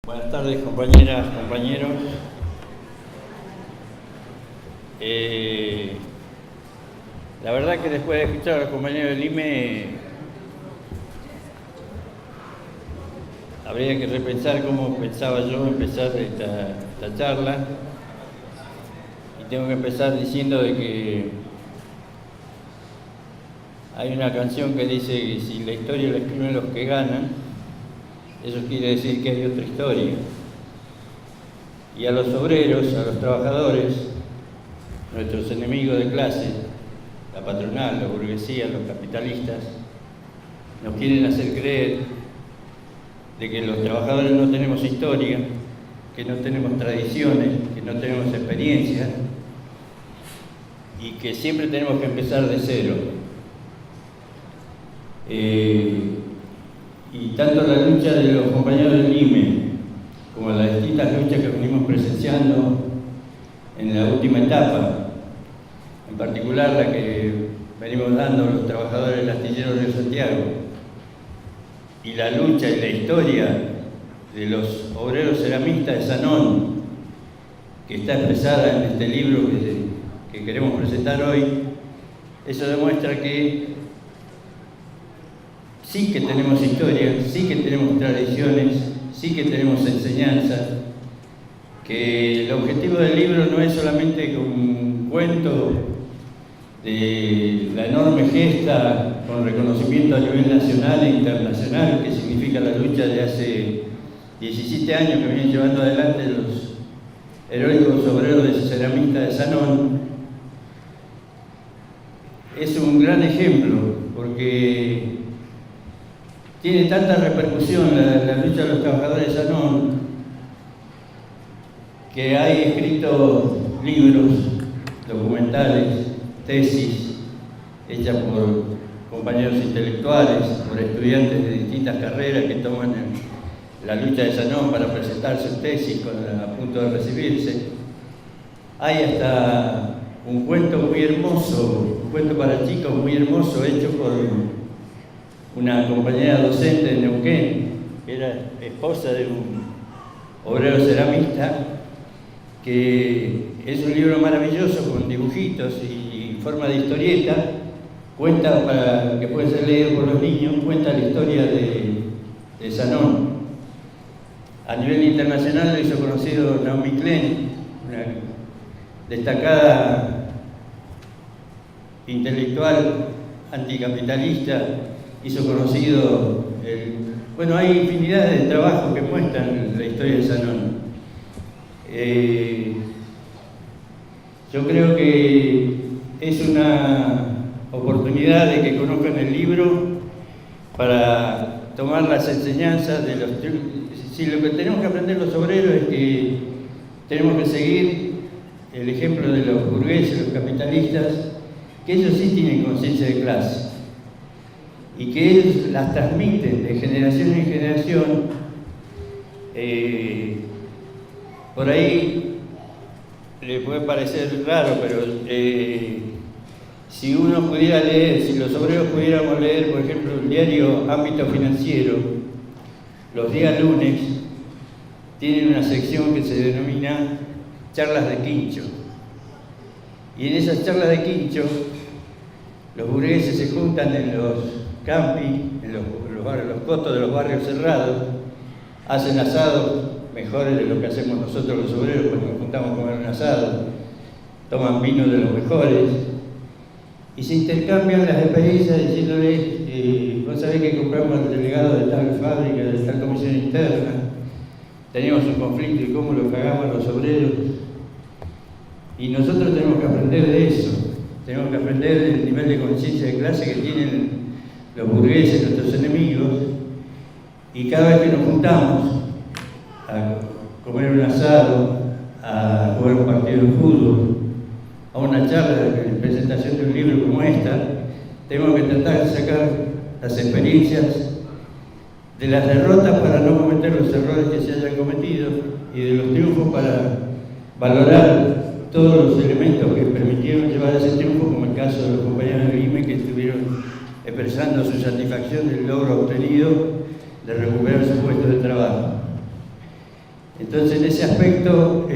Buenas tardes, compañeras, compañeros. La verdad que después de escuchar a los compañeros del IME, habría que repensar cómo pensaba yo empezar esta charla. Y tengo que empezar diciendo de que hay una canción que dice que si la historia la escriben los que ganan, eso quiere decir que hay otra historia. Y a los obreros, a los trabajadores, nuestros enemigos de clase, la patronal, la burguesía, los capitalistas, nos quieren hacer creer de que los trabajadores no tenemos historia, que no tenemos tradiciones, que no tenemos experiencia y que siempre tenemos que empezar de cero. Y tanto la lucha de los compañeros del IME como las distintas luchas que venimos presenciando en la última etapa, en particular la que venimos dando los trabajadores del astillero de Santiago, y la lucha y la historia de los obreros ceramistas de Sanón, que está expresada en este libro que queremos presentar hoy, eso demuestra que sí que tenemos historia, sí que tenemos tradiciones, sí que tenemos enseñanza, que el objetivo del libro no es solamente un cuento de la enorme gesta con reconocimiento a nivel nacional e internacional que significa la lucha de hace 17 años que vienen llevando adelante los heroicos obreros de ceramistas de Sanón. Es un gran ejemplo porque tiene tanta repercusión la lucha de los trabajadores de Sanón que hay escritos libros, documentales, tesis hechas por compañeros intelectuales, por estudiantes de distintas carreras que toman la lucha de Sanón para presentar sus tesis a punto de recibirse. Hay hasta un cuento muy hermoso, un cuento para chicos muy hermoso hecho por una compañera docente de Neuquén, que era esposa de un obrero ceramista, que es un libro maravilloso con dibujitos y forma de historieta, cuenta, para que puede ser leído por los niños, cuenta la historia de Sanón. A nivel internacional lo hizo conocido Naomi Klein, una destacada intelectual anticapitalista. Hizo conocido hay infinidad de trabajos que muestran la historia de Sanón. Yo creo que es una oportunidad de que conozcan el libro para tomar las enseñanzas de los... Si lo que tenemos que aprender los obreros es que tenemos que seguir el ejemplo de los burgueses, los capitalistas, que ellos sí tienen conciencia de clase y que ellos las transmiten de generación en generación. Por ahí le puede parecer raro, pero si uno pudiera leer, si los obreros pudiéramos leer, por ejemplo, el diario Ámbito Financiero, los días lunes tienen una sección que se denomina Charlas de Quincho. Y en esas charlas de Quincho, los burgueses se juntan en los campi, en los costos de los barrios cerrados, hacen asados mejores de lo que hacemos nosotros los obreros cuando nos juntamos a comer un asado, toman vino de los mejores y se intercambian las experiencias diciéndoles, vos sabés que compramos al delegado de tal fábrica, de tal comisión interna, teníamos un conflicto y cómo lo cagamos los obreros, y nosotros tenemos que aprender de eso. Tenemos que aprender del nivel de conciencia de clase que tienen los burgueses, nuestros enemigos, y cada vez que nos juntamos a comer un asado, a jugar un partido de fútbol, a una charla de presentación de un libro como esta, tenemos que tratar de sacar las experiencias de las derrotas para no cometer los errores que se hayan cometido y de los triunfos para valorar todos los elementos que permitieron llevar ese triunfo, como el caso de los compañeros de IME que estuvieron expresando su satisfacción del logro obtenido de recuperar su puesto de trabajo. Entonces, en ese aspecto,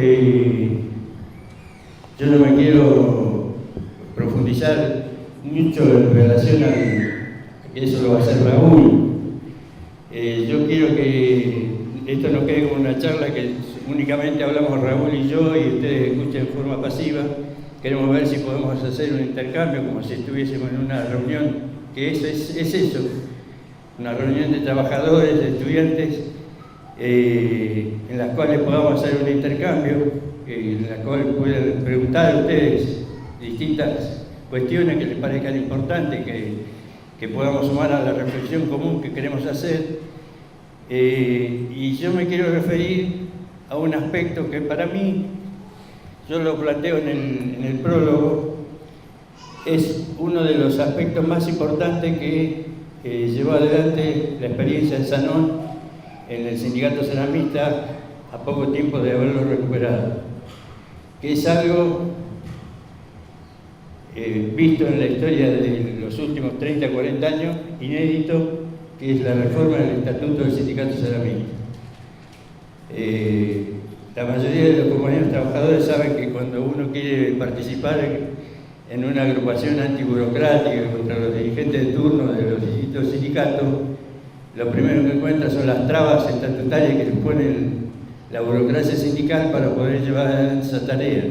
yo no me quiero profundizar mucho en relación a que eso lo va a hacer Raúl. Yo quiero que esto no quede como una charla que únicamente hablamos Raúl y yo y ustedes escuchen de forma pasiva. Queremos ver si podemos hacer un intercambio como si estuviésemos en una reunión, que es eso, una reunión de trabajadores, de estudiantes, en las cuales podamos hacer un intercambio, en la cual puedan preguntar a ustedes distintas cuestiones que les parezcan importantes, que podamos sumar a la reflexión común que queremos hacer. Y yo me quiero referir a un aspecto que para mí, yo lo planteo en el prólogo, es uno de los aspectos más importantes que llevó adelante la experiencia de Sanón en el sindicato ceramista a poco tiempo de haberlo recuperado, que es algo visto en la historia de los últimos 30, 40 años, inédito, que es la reforma del Estatuto del Sindicato Ceramista. La mayoría de los compañeros trabajadores saben que cuando uno quiere participar en una agrupación antiburocrática contra los dirigentes de turno de los distintos sindicatos, lo primero que encuentra son las trabas estatutarias que les ponen la burocracia sindical para poder llevar adelante esa tarea.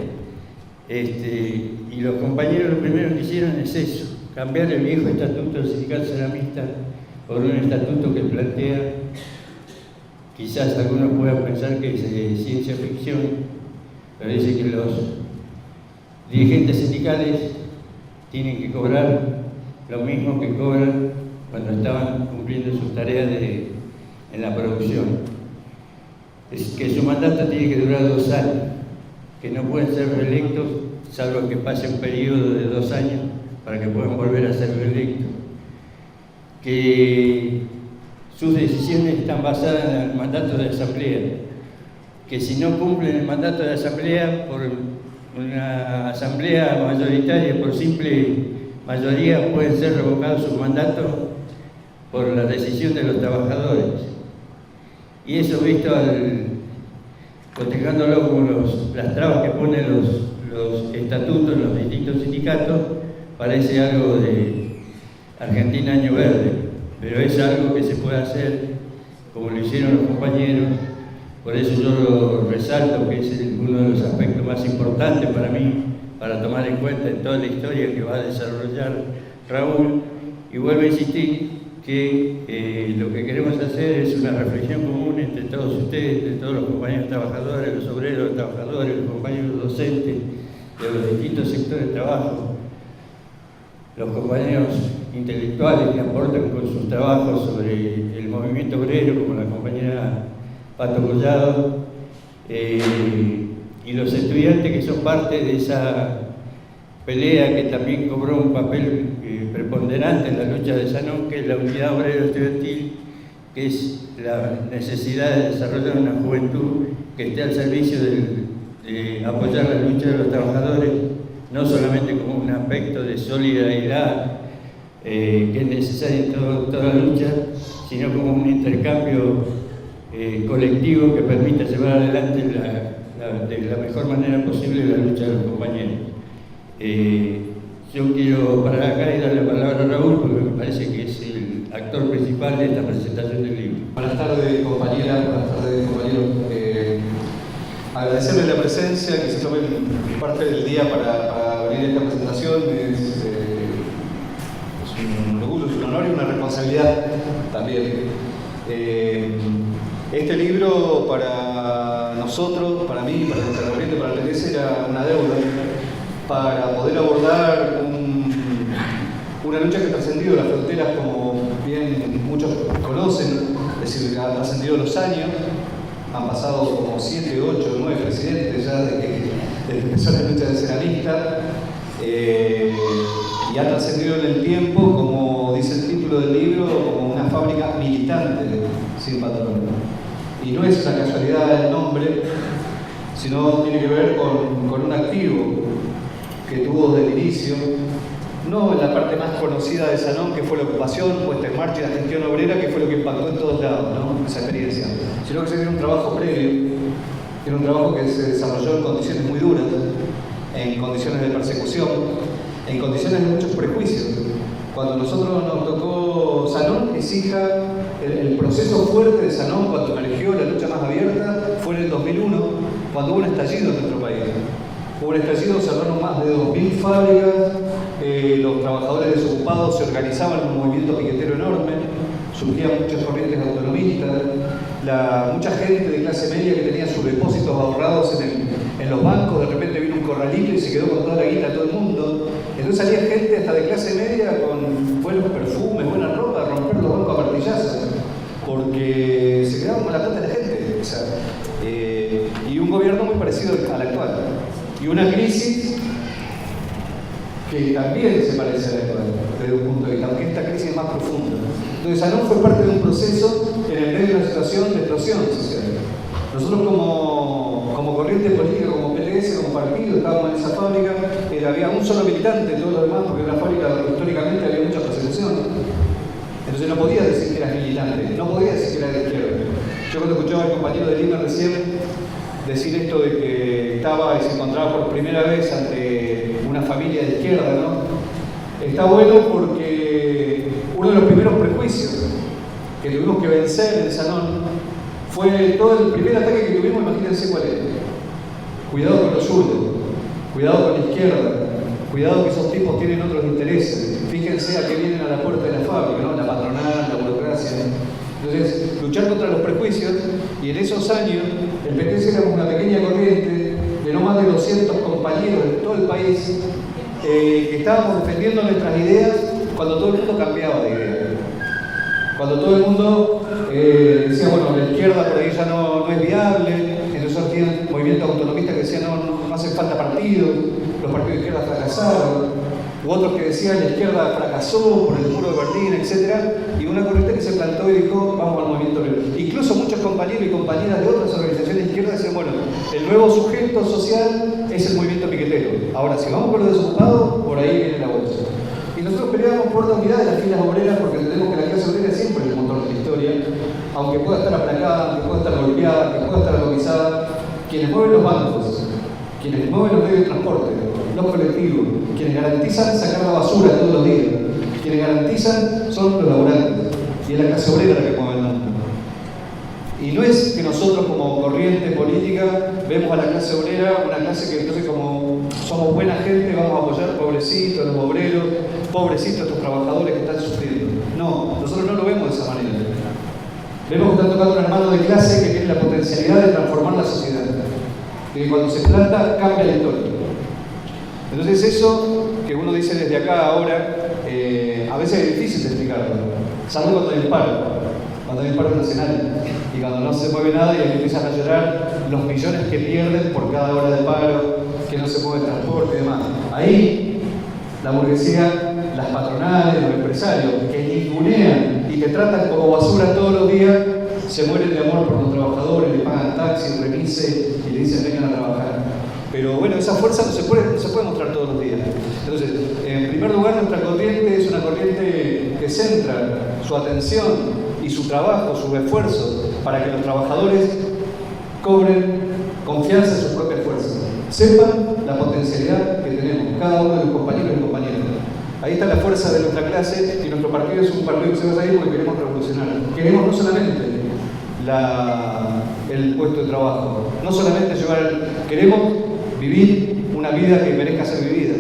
Y los compañeros lo primero que hicieron es eso, cambiar el viejo estatuto del sindicato ceramista por un estatuto que plantea, quizás algunos puedan pensar que es ciencia ficción, pero dice que los dirigentes sindicales tienen que cobrar lo mismo que cobran cuando estaban cumpliendo sus tareas en la producción. Es que su mandato tiene que durar 2 años, que no pueden ser reelectos, salvo que pase un periodo de 2 años para que puedan volver a ser reelectos. Que sus decisiones están basadas en el mandato de asamblea, que si no cumplen el mandato de asamblea, por una asamblea mayoritaria, por simple mayoría, pueden ser revocados sus mandatos por la decisión de los trabajadores. Y eso visto cotejándolo con las trabas que ponen los estatutos en los distintos sindicatos, parece algo de Argentina Año Verde, pero es algo que se puede hacer como lo hicieron los compañeros. Por eso yo lo resalto, que es uno de los aspectos más importantes para mí, para tomar en cuenta en toda la historia que va a desarrollar Raúl. Y vuelvo a insistir que lo que queremos hacer es una reflexión común entre todos ustedes, entre todos los compañeros trabajadores, los obreros, los trabajadores, los compañeros docentes de los distintos sectores de trabajo, los compañeros intelectuales que aportan con sus trabajos sobre el movimiento obrero, como la compañera Pato Collado, y los estudiantes que son parte de esa pelea que también cobró un papel preponderante en la lucha de Sanón, que es la unidad obrero estudiantil, que es la necesidad de desarrollar una juventud que esté al servicio de apoyar la lucha de los trabajadores, no solamente como un aspecto de solidaridad que es necesario en toda la lucha, sino como un intercambio colectivo que permita llevar adelante de la mejor manera posible la lucha de los compañeros. Yo quiero parar acá y darle la palabra a Raúl, porque me parece que es el actor principal de esta presentación del libro. Buenas tardes, compañeras, buenas tardes, compañeros. Agradecerles la presencia, que se tomen parte del día para venir a esta presentación. Es un orgullo, es un honor y una responsabilidad también. Este libro para nosotros, para mí, para nuestra corriente, para la iglesia, era una deuda para poder abordar una lucha que ha trascendido las fronteras, como bien muchos conocen, es decir, que ha trascendido los años. Han pasado como 7, 8, 9 presidentes ya desde que empezó la lucha del ceramista, y ha trascendido en el tiempo, como dice el título del libro, como una fábrica militante sin patrón. Y no es una casualidad el nombre, sino tiene que ver con un activo que tuvo desde el inicio no en la parte más conocida de Sanón, que fue la ocupación, puesta en marcha y la gestión obrera, que fue lo que impactó en todos lados, ¿no? Esa experiencia, sino que se dio un trabajo previo, que era un trabajo que se desarrolló en condiciones muy duras, en condiciones de persecución, en condiciones de muchos prejuicios. Cuando nosotros nos tocó Sanón, es hija, el proceso fuerte de Sanón, cuando emergió la lucha más abierta, fue en el 2001, cuando hubo un estallido en nuestro país. Hubo un estallido, cerraron más de 2.000 fábricas, los trabajadores desocupados se organizaban en un movimiento piquetero enorme, surgían muchas corrientes autonomistas, mucha gente de clase media que tenía sus depósitos ahorrados en los bancos, de repente vino un corralito y se quedó con toda la guita todo el mundo. Entonces salía gente hasta de clase media con buenos perfumes, buena ropa, a romper los bancos a martillazos, porque se quedaban con la plata de la gente. O sea, y un gobierno muy parecido al actual. Y una crisis que también se parece a la actual, desde un punto de vista, aunque esta crisis es más profunda. Entonces, Sanón fue parte de un proceso en el medio de una situación de explosión social. Nosotros como corriente política, como PTS, como partido, estábamos en esa fábrica, había un solo militante, todos los demás, porque en la fábrica históricamente había mucha persecución. Entonces no podía decir que eras militante, no podía decir que eras de izquierda. Yo cuando escuchaba al compañero de Lima recién decir esto de que estaba y se encontraba por primera vez ante una familia de izquierda, ¿no? Está bueno porque uno de los primeros prejuicios que tuvimos que vencer en Sanón fue todo el primer ataque que tuvimos, imagínense cuál era. Cuidado con los suyos, cuidado con la izquierda, cuidado que esos tipos tienen otros intereses. Fíjense a qué vienen a la puerta de la fábrica, ¿no? La patronal, la burocracia. Entonces, luchar contra los prejuicios, y en esos años, el PTS éramos una pequeña corriente de no más de 200 compañeros de todo el país que estábamos defendiendo nuestras ideas cuando todo el mundo cambiaba de idea. Cuando todo el mundo decía, bueno, la izquierda por ahí ya no es viable, entonces surgían movimientos autonomistas que decían, no hace falta partidos, los partidos de izquierda fracasaron, u otros que decían la izquierda fracasó por el muro de Berlín, etc. Y una corriente que se plantó y dijo, vamos al movimiento obrero. Incluso muchos compañeros y compañeras de otras organizaciones de izquierda decían, bueno, el nuevo sujeto social es el movimiento piquetero. Ahora, si vamos por los desocupados, por ahí viene la bolsa. Y nosotros peleábamos por la unidad de las filas obreras porque entendemos que la clase obrera siempre es el motor de la historia, aunque pueda estar aplacada, aunque pueda estar golpeada, que pueda estar atomizada. Quienes mueven los bancos, quienes mueven los medios de transporte, los colectivos, quienes garantizan sacar la basura todos los días, quienes garantizan son los laburantes, y es la clase obrera la que mueve el mundo. Y no es que nosotros como corriente política vemos a la clase obrera, una clase que entonces como somos buena gente vamos a apoyar pobrecitos, los obreros, pobrecitos estos trabajadores que están sufriendo. No, nosotros no lo vemos de esa manera. Vemos que están tocando un hermano de clase que tiene la potencialidad de transformar la sociedad. Que cuando se planta cambia la historia. Entonces eso que uno dice desde acá ahora, a veces es difícil de explicarlo. Salvo cuando hay un paro nacional, y cuando no se mueve nada y empiezan a llorar los millones que pierden por cada hora de paro, que no se mueve el transporte y demás. Ahí la burguesía, las patronales, los empresarios, que ningunean y que tratan como basura todos los días, se mueren de amor por los trabajadores, le pagan taxi, remise y le dicen vengan a trabajar. Pero bueno, esa fuerza no se puede mostrar todos los días. Entonces, en primer lugar, nuestra corriente es una corriente que centra su atención y su trabajo, sus esfuerzos, para que los trabajadores cobren confianza en sus propias fuerzas. Sepan la potencialidad que tenemos, cada uno de los compañeros y compañeras. Ahí está la fuerza de nuestra clase, y nuestro partido es un partido que se va a salir porque queremos revolucionar. Queremos no solamente el puesto de trabajo, no solamente queremos vivir una vida que merezca ser vivida.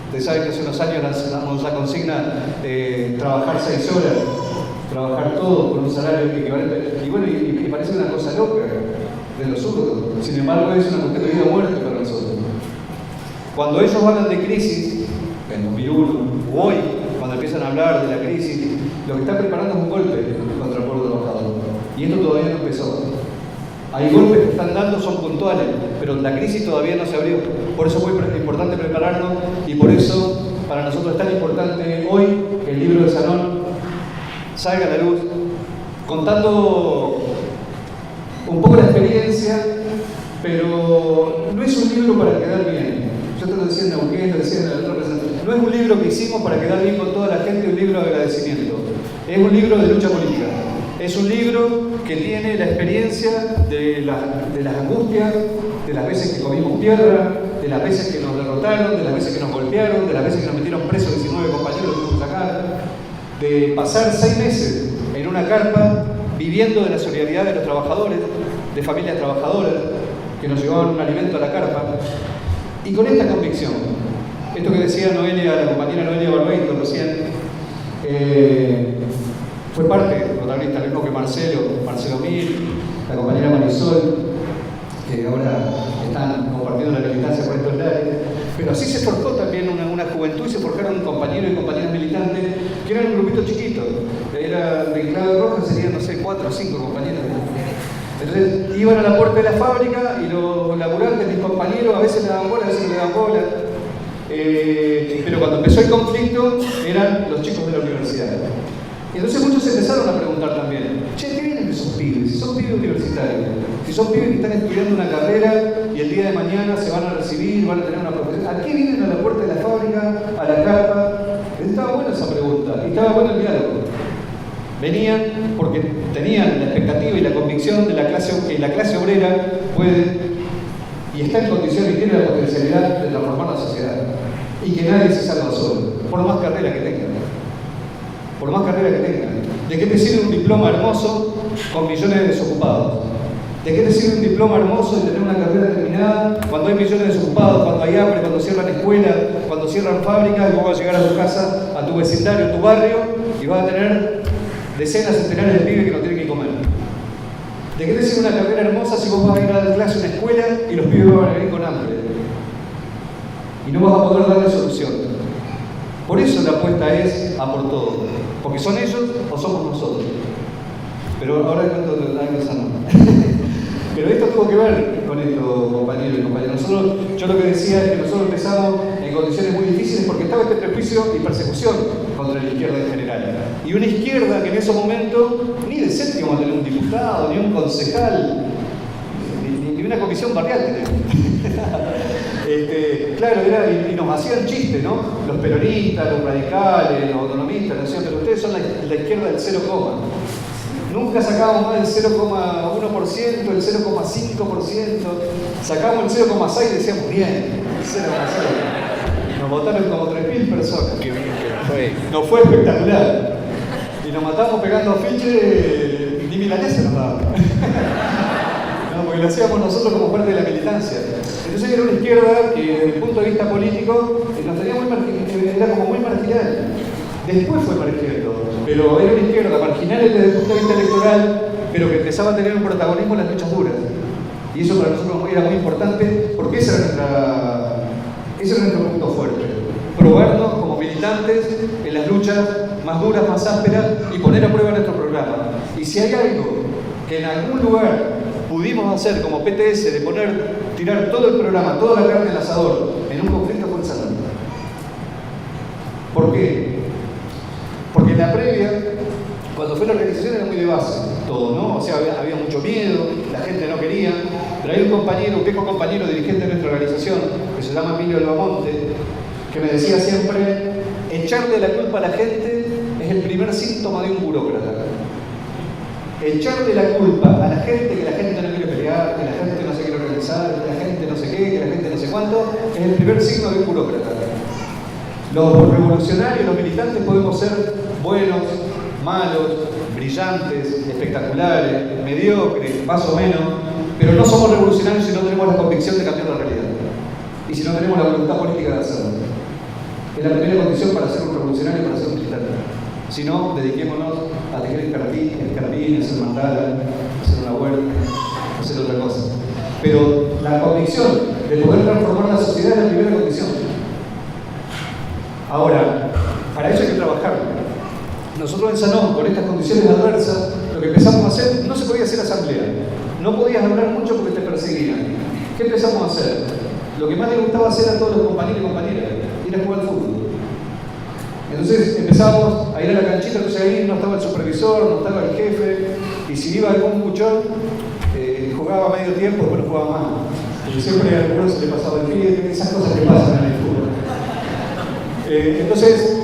Ustedes saben que hace unos años lanzamos la consigna de trabajar 6 horas, trabajar todo con un salario equivalente. Y bueno, y parece una cosa loca de los zurdos. Sin embargo, es una cuestión de vida o muerte para nosotros. Cuando ellos hablan de crisis, en 2001, o hoy, cuando empiezan a hablar de la crisis, lo que están preparando es un golpe contra el pueblo trabajador. Y esto todavía no empezó. Hay golpes que están dando, son puntuales, pero la crisis todavía no se abrió. Por eso es muy importante prepararnos, y por eso para nosotros es tan importante hoy que el libro de Sanón salga a la luz, contando un poco la experiencia, pero no es un libro para quedar bien. Yo te lo decía en Neuquén, te lo decía en la otra presentación. no es un libro que hicimos para quedar bien con toda la gente, un libro de agradecimiento. Es un libro de lucha política. Es un libro que tiene la experiencia de las angustias, de las veces que comimos tierra, de las veces que nos derrotaron, de las veces que nos golpearon, de las veces que nos metieron presos 19 compañeros que tuvimos que sacar, de pasar 6 meses en una carpa viviendo de la solidaridad de los trabajadores, de familias trabajadoras que nos llevaban un alimento a la carpa, y con esta convicción, esto que decía Noelia, la compañera Noelia Barbeito recién, fue parte protagonista, lo mismo que Marcelo Mir, la compañera Marisol, que ahora están compartiendo la militancia por estos lares, pero así se forjó también una juventud y se forjaron compañeros y compañeras militantes que eran un grupito chiquito, era de Clave Roja, serían, no sé, 4 o 5 compañeros. Entonces iban a la puerta de la fábrica y los laburantes, mis compañeros, a veces le daban bola, a veces no le daban bola. Pero cuando empezó el conflicto eran los chicos de la universidad. Y entonces muchos empezaron a preguntar también, che, ¿qué vienen de esos pibes? Si son pibes universitarios, si son pibes que están estudiando una carrera y el día de mañana se van a recibir, van a tener una profesión, ¿a qué vienen a la puerta de la fábrica, a la carpa? Estaba buena esa pregunta y estaba bueno el diálogo. Venían porque tenían la expectativa y la convicción de que la clase obrera puede y está en condiciones y tiene la potencialidad de transformar la sociedad y que nadie se salva solo, por más carrera que tengan. Por más carrera que tengan. ¿De qué te sirve un diploma hermoso con millones de desocupados? ¿De qué te sirve un diploma hermoso y tener una carrera terminada cuando hay millones de desocupados, cuando hay hambre, cuando cierran escuelas, cuando cierran fábricas y vos vas a llegar a tu casa, a tu vecindario, a tu barrio y vas a tener decenas, centenares de pibes que no tienen que comer? ¿De qué te sirve una carrera hermosa si vos vas a ir a dar clase a una escuela y los pibes van a venir con hambre? Y no vas a poder darle solución. Por eso la apuesta es a por todo. Porque son ellos o somos nosotros. Pero ahora cuento algo sano. Pero esto tuvo que ver con esto, compañeros y compañeras. Yo lo que decía es que nosotros empezamos en condiciones muy difíciles porque estaba este prejuicio y persecución contra la izquierda en general. Y una izquierda que en esos momentos ni de séptimo va a tener un diputado, ni un concejal, ni una comisión barrial tenemos. Claro, y nos hacían chistes, ¿no? Los peronistas, los radicales, los autonomistas, nos decían, pero ustedes son la izquierda del 0, nunca sacábamos más del 0,1%, el 0,5%, sacábamos el 0,6% y decíamos, bien, 0,6%. Nos votaron como 3.000 personas. Qué bien que fue. Nos fue espectacular. Y nos matamos pegando afiches, ni milanesa nos daban. No, porque lo hacíamos nosotros como parte de la militancia. Entonces era una izquierda que desde el punto de vista político nos tenía era como muy marginal. Después fue para izquierda, pero era una izquierda marginal desde el punto de vista electoral, pero que empezaba a tener un protagonismo en las luchas duras. Y eso para nosotros era muy importante porque ese era nuestro punto fuerte. Probarnos como militantes en las luchas más duras, más ásperas y poner a prueba nuestro programa. Y si hay algo que en algún lugar pudimos hacer como PTS de tirar todo el programa, toda la carne al asador en un conflicto fue el Sanón. ¿Por qué? Porque en la previa, cuando fue la organización era muy de base, todo, ¿no? O sea, había mucho miedo, la gente no quería, pero hay un viejo compañero dirigente de nuestra organización, que se llama Emilio Albamonte, que me decía siempre, echarle la culpa a la gente es el primer síntoma de un burócrata. Echarle la culpa a la gente, que la gente no quiere pelear, que la gente no se quiere organizar, que la gente no sé qué, que la gente no sé cuánto, es el primer signo de un burócrata. Los revolucionarios, los militantes podemos ser buenos, malos, brillantes, espectaculares, mediocres, más o menos, pero no somos revolucionarios si no tenemos la convicción de cambiar la realidad y si no tenemos la voluntad política de hacerlo. Es la primera condición para ser un revolucionario y para ser un militante. Si no, dediquémonos a tejer escarpines, hacer mandala, hacer una huerta, hacer otra cosa. Pero la convicción de poder transformar la sociedad es la primera condición. Ahora, para eso hay que trabajar. Nosotros en Sanón, con estas condiciones adversas, lo que empezamos a hacer, no se podía hacer asamblea. No podías hablar mucho porque te perseguían. ¿Qué empezamos a hacer? Lo que más le gustaba hacer a todos los compañeros y compañeras, ir a jugar al fútbol. Entonces empezamos a ir a la canchita, entonces ahí no estaba el supervisor, no estaba el jefe, y si iba algún buchón, jugaba medio tiempo, después no jugaba más. Porque siempre a algunos se le pasaba el pie, esas cosas que pasan en el fútbol. Entonces,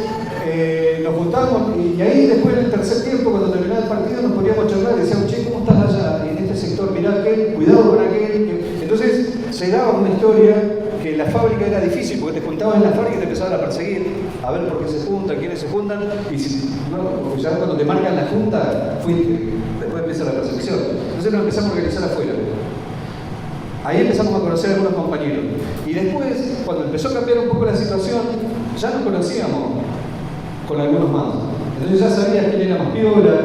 nos juntábamos y ahí después en el tercer tiempo, cuando terminaba el partido, nos poníamos a charlar y decíamos, che, ¿cómo estás allá en este sector? Mirá aquel, cuidado con aquel. Entonces se daba una historia que la fábrica era difícil, porque te juntabas en la fábrica y te empezaban a perseguir, a ver por qué se juntan, quiénes se juntan, y si, no, ya cuando te marcan la junta, fuiste, después empieza la persecución. Entonces nos empezamos a organizar afuera. Ahí empezamos a conocer a algunos compañeros. Y después, cuando empezó a cambiar un poco la situación, ya nos conocíamos con algunos más. Entonces ya sabías quién era más piola,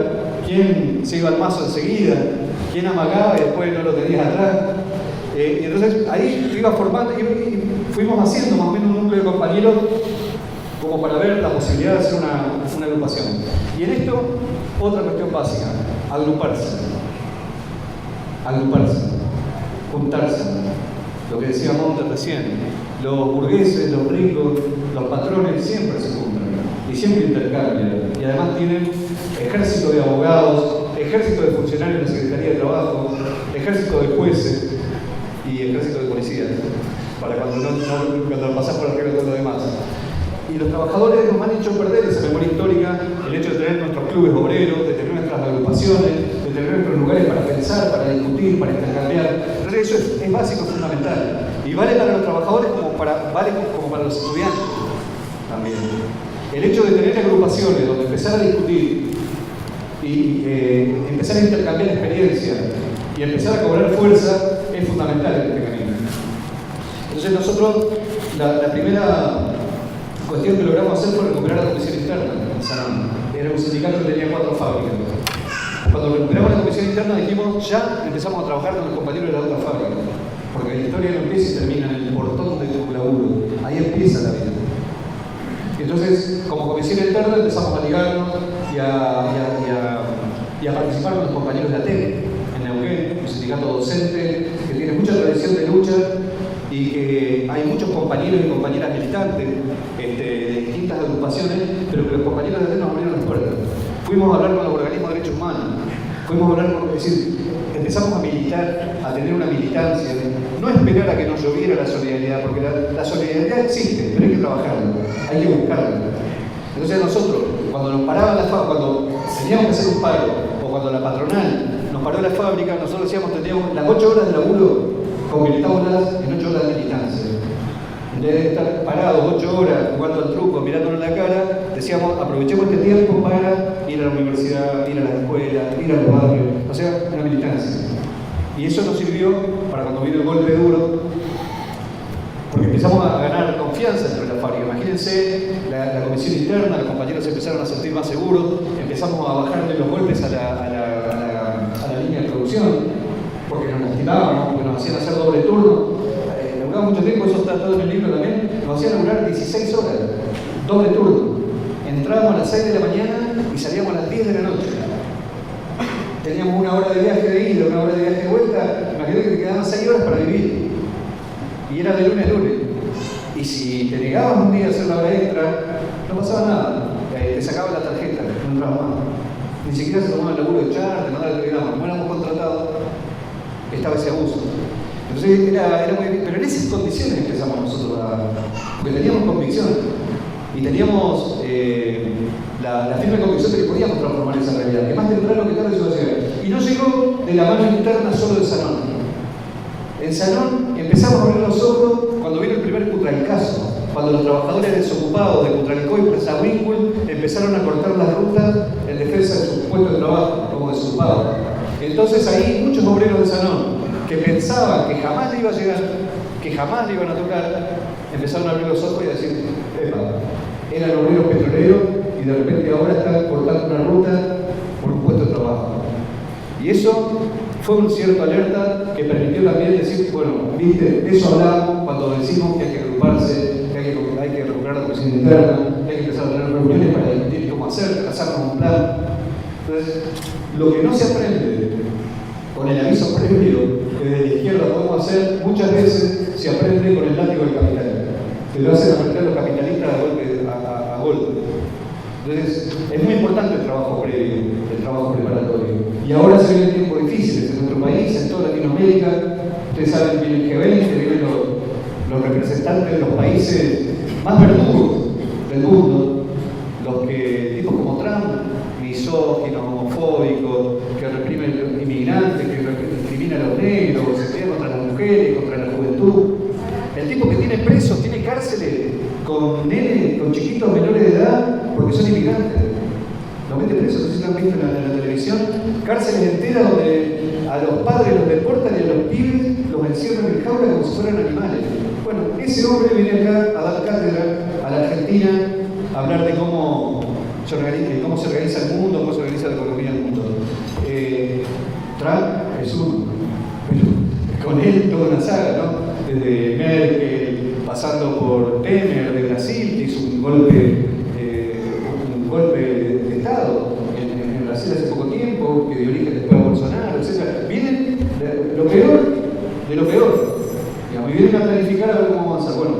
quién se iba al mazo enseguida, quién amagaba y después no lo tenías atrás. Y entonces ahí iba formando y fuimos haciendo más o menos un núcleo de compañeros como para ver la posibilidad de hacer una agrupación. Y en esto, otra cuestión básica, agruparse. Agruparse, juntarse. Lo que decía Montes recién, los burgueses, los ricos, los patrones siempre se juntan y siempre intercambian. Y además tienen ejército de abogados, ejército de funcionarios de la Secretaría de Trabajo, ejército de jueces y ejército de policías, para cuando pasás por arriba de todo lo demás. Y los trabajadores nos han hecho perder esa memoria histórica, el hecho de tener nuestros clubes obreros, de tener nuestras agrupaciones, de tener nuestros lugares para pensar, para discutir, para intercambiar. Entonces eso es básico, es fundamental. Y vale para los trabajadores como para los estudiantes también. El hecho de tener agrupaciones donde empezar a discutir y empezar a intercambiar experiencias y empezar a cobrar fuerza es fundamental en este camino. Entonces nosotros, la primera cuestión que logramos hacer fue recuperar la comisión interna en Sanón. Era un sindicato que tenía 4 fábricas. Cuando recuperamos la comisión interna dijimos, ya empezamos a trabajar con los compañeros de la otra fábrica. Porque la historia no empieza y termina en el portón de tu laburo. Ahí empieza la vida. Entonces, como comisión interna empezamos a ligarnos y a participar con los compañeros de ATEC en Neuquén, un sindicato docente que tiene mucha tradición de lucha y que hay muchos compañeros y compañeras militantes de distintas agrupaciones, pero que los compañeros de ATEC nos abrieron las puertas. Fuimos a hablar con los organismos de derechos humanos, fuimos a hablar con, es decir, empezamos a militar, a tener una militancia, no esperar a que nos lloviera la solidaridad, porque la solidaridad existe, pero hay que trabajarla, hay que buscarla. Entonces nosotros, cuando nos paraban las fábricas, cuando teníamos que hacer un paro, o cuando la patronal nos paró la fábrica, nosotros decíamos, teníamos las 8 horas de laburo, convirtámoslas en 8 horas de militancia. En vez de estar parados 8 horas jugando al truco, mirándonos la cara, decíamos, aprovechemos este tiempo para ir a la universidad, ir a la escuela, ir a los barrios, o sea, una militancia. Y eso nos sirvió para cuando vino el golpe duro, porque empezamos a ganar confianza entre la fábrica. Imagínense la comisión interna, los compañeros se empezaron a sentir más seguros, empezamos a bajarle los golpes a la línea de producción, porque nos lastimaban, porque nos hacían hacer doble turno. Laburaba mucho tiempo, eso está todo en el libro también, nos hacían laburar 16 horas, doble turno. Entrábamos a las 6 de la mañana y salíamos a las 10 de la noche. Teníamos 1 hora de viaje de ida, 1 hora de viaje de vuelta, imagínate que te quedaban 6 horas para vivir. Y era de lunes a lunes. Y si te negabas un día a hacer la hora extra, no pasaba nada. Te sacaban la tarjeta, no entrabas más. Ni siquiera se tomaba el laburo de echar, de mandar el telegrama. Como éramos contratados, estaba ese abuso. Entonces era muy bien. Pero en esas condiciones empezamos nosotros porque teníamos convicción. Y teníamos la firme convicción de que podíamos transformar esa realidad. Que más temprano que tarde eso iba a llegar. Y no llegó de la mano interna solo de Sanón. En Sanón empezamos a abrir los ojos cuando vino el primer Cutralcazo, cuando los trabajadores desocupados de Cutralcó y Presahuíncul empezaron a cortar las rutas en defensa de sus puestos de trabajo como desocupados. Entonces ahí muchos obreros de Sanón que pensaban que jamás le iba a llegar, que jamás le iban a tocar, empezaron a abrir los ojos y a decir, epa, eran obreros petroleros y de repente ahora están cortando una ruta por un puesto de trabajo. Y eso fue un cierto alerta que permitió también decir, bueno, viste, de eso hablamos cuando decimos que hay que agruparse, que hay que recuperar la comisión interna, que hay que empezar a tener reuniones para discutir cómo hacer, trazarnos un plan. Entonces, lo que no se aprende con el aviso previo que desde la izquierda podemos hacer, muchas veces se aprende con el látigo del capital, que lo hacen aprender los capitalistas a golpe. Entonces, es muy importante el trabajo previo, el trabajo preparatorio. Y ahora se vienen tiempos difíciles en nuestro país, en toda Latinoamérica. Ustedes saben, viene el G20, vienen los representantes de los países más verdugos del mundo, los que, tipos como Trump, misóginos, homofóbicos, que reprimen a los inmigrantes, que discrimina a los negros, se pelea contra las mujeres, contra la juventud. El tipo que tiene presos, tiene cárceles con nenes, con chiquitos menores de edad, porque son inmigrantes. Los mete presos, no sé si lo han visto en la televisión, cárceles enteras donde a los padres los deportan y a los pibes los encierran en jaulas como si fueran animales. Bueno, ese hombre viene acá a dar cátedra a la Argentina, a hablar de cómo se organiza el mundo, cómo se organiza la economía del mundo. Trump es con él toda una saga, ¿no? Desde Merkel, pasando por Temer de Brasil, que hizo un golpe de Estado en Brasil hace poco tiempo, que dio origen después a Bolsonaro, etc. Vienen de lo peor de lo peor. Digamos, y vienen a planificar a ver cómo avanzar. Bueno,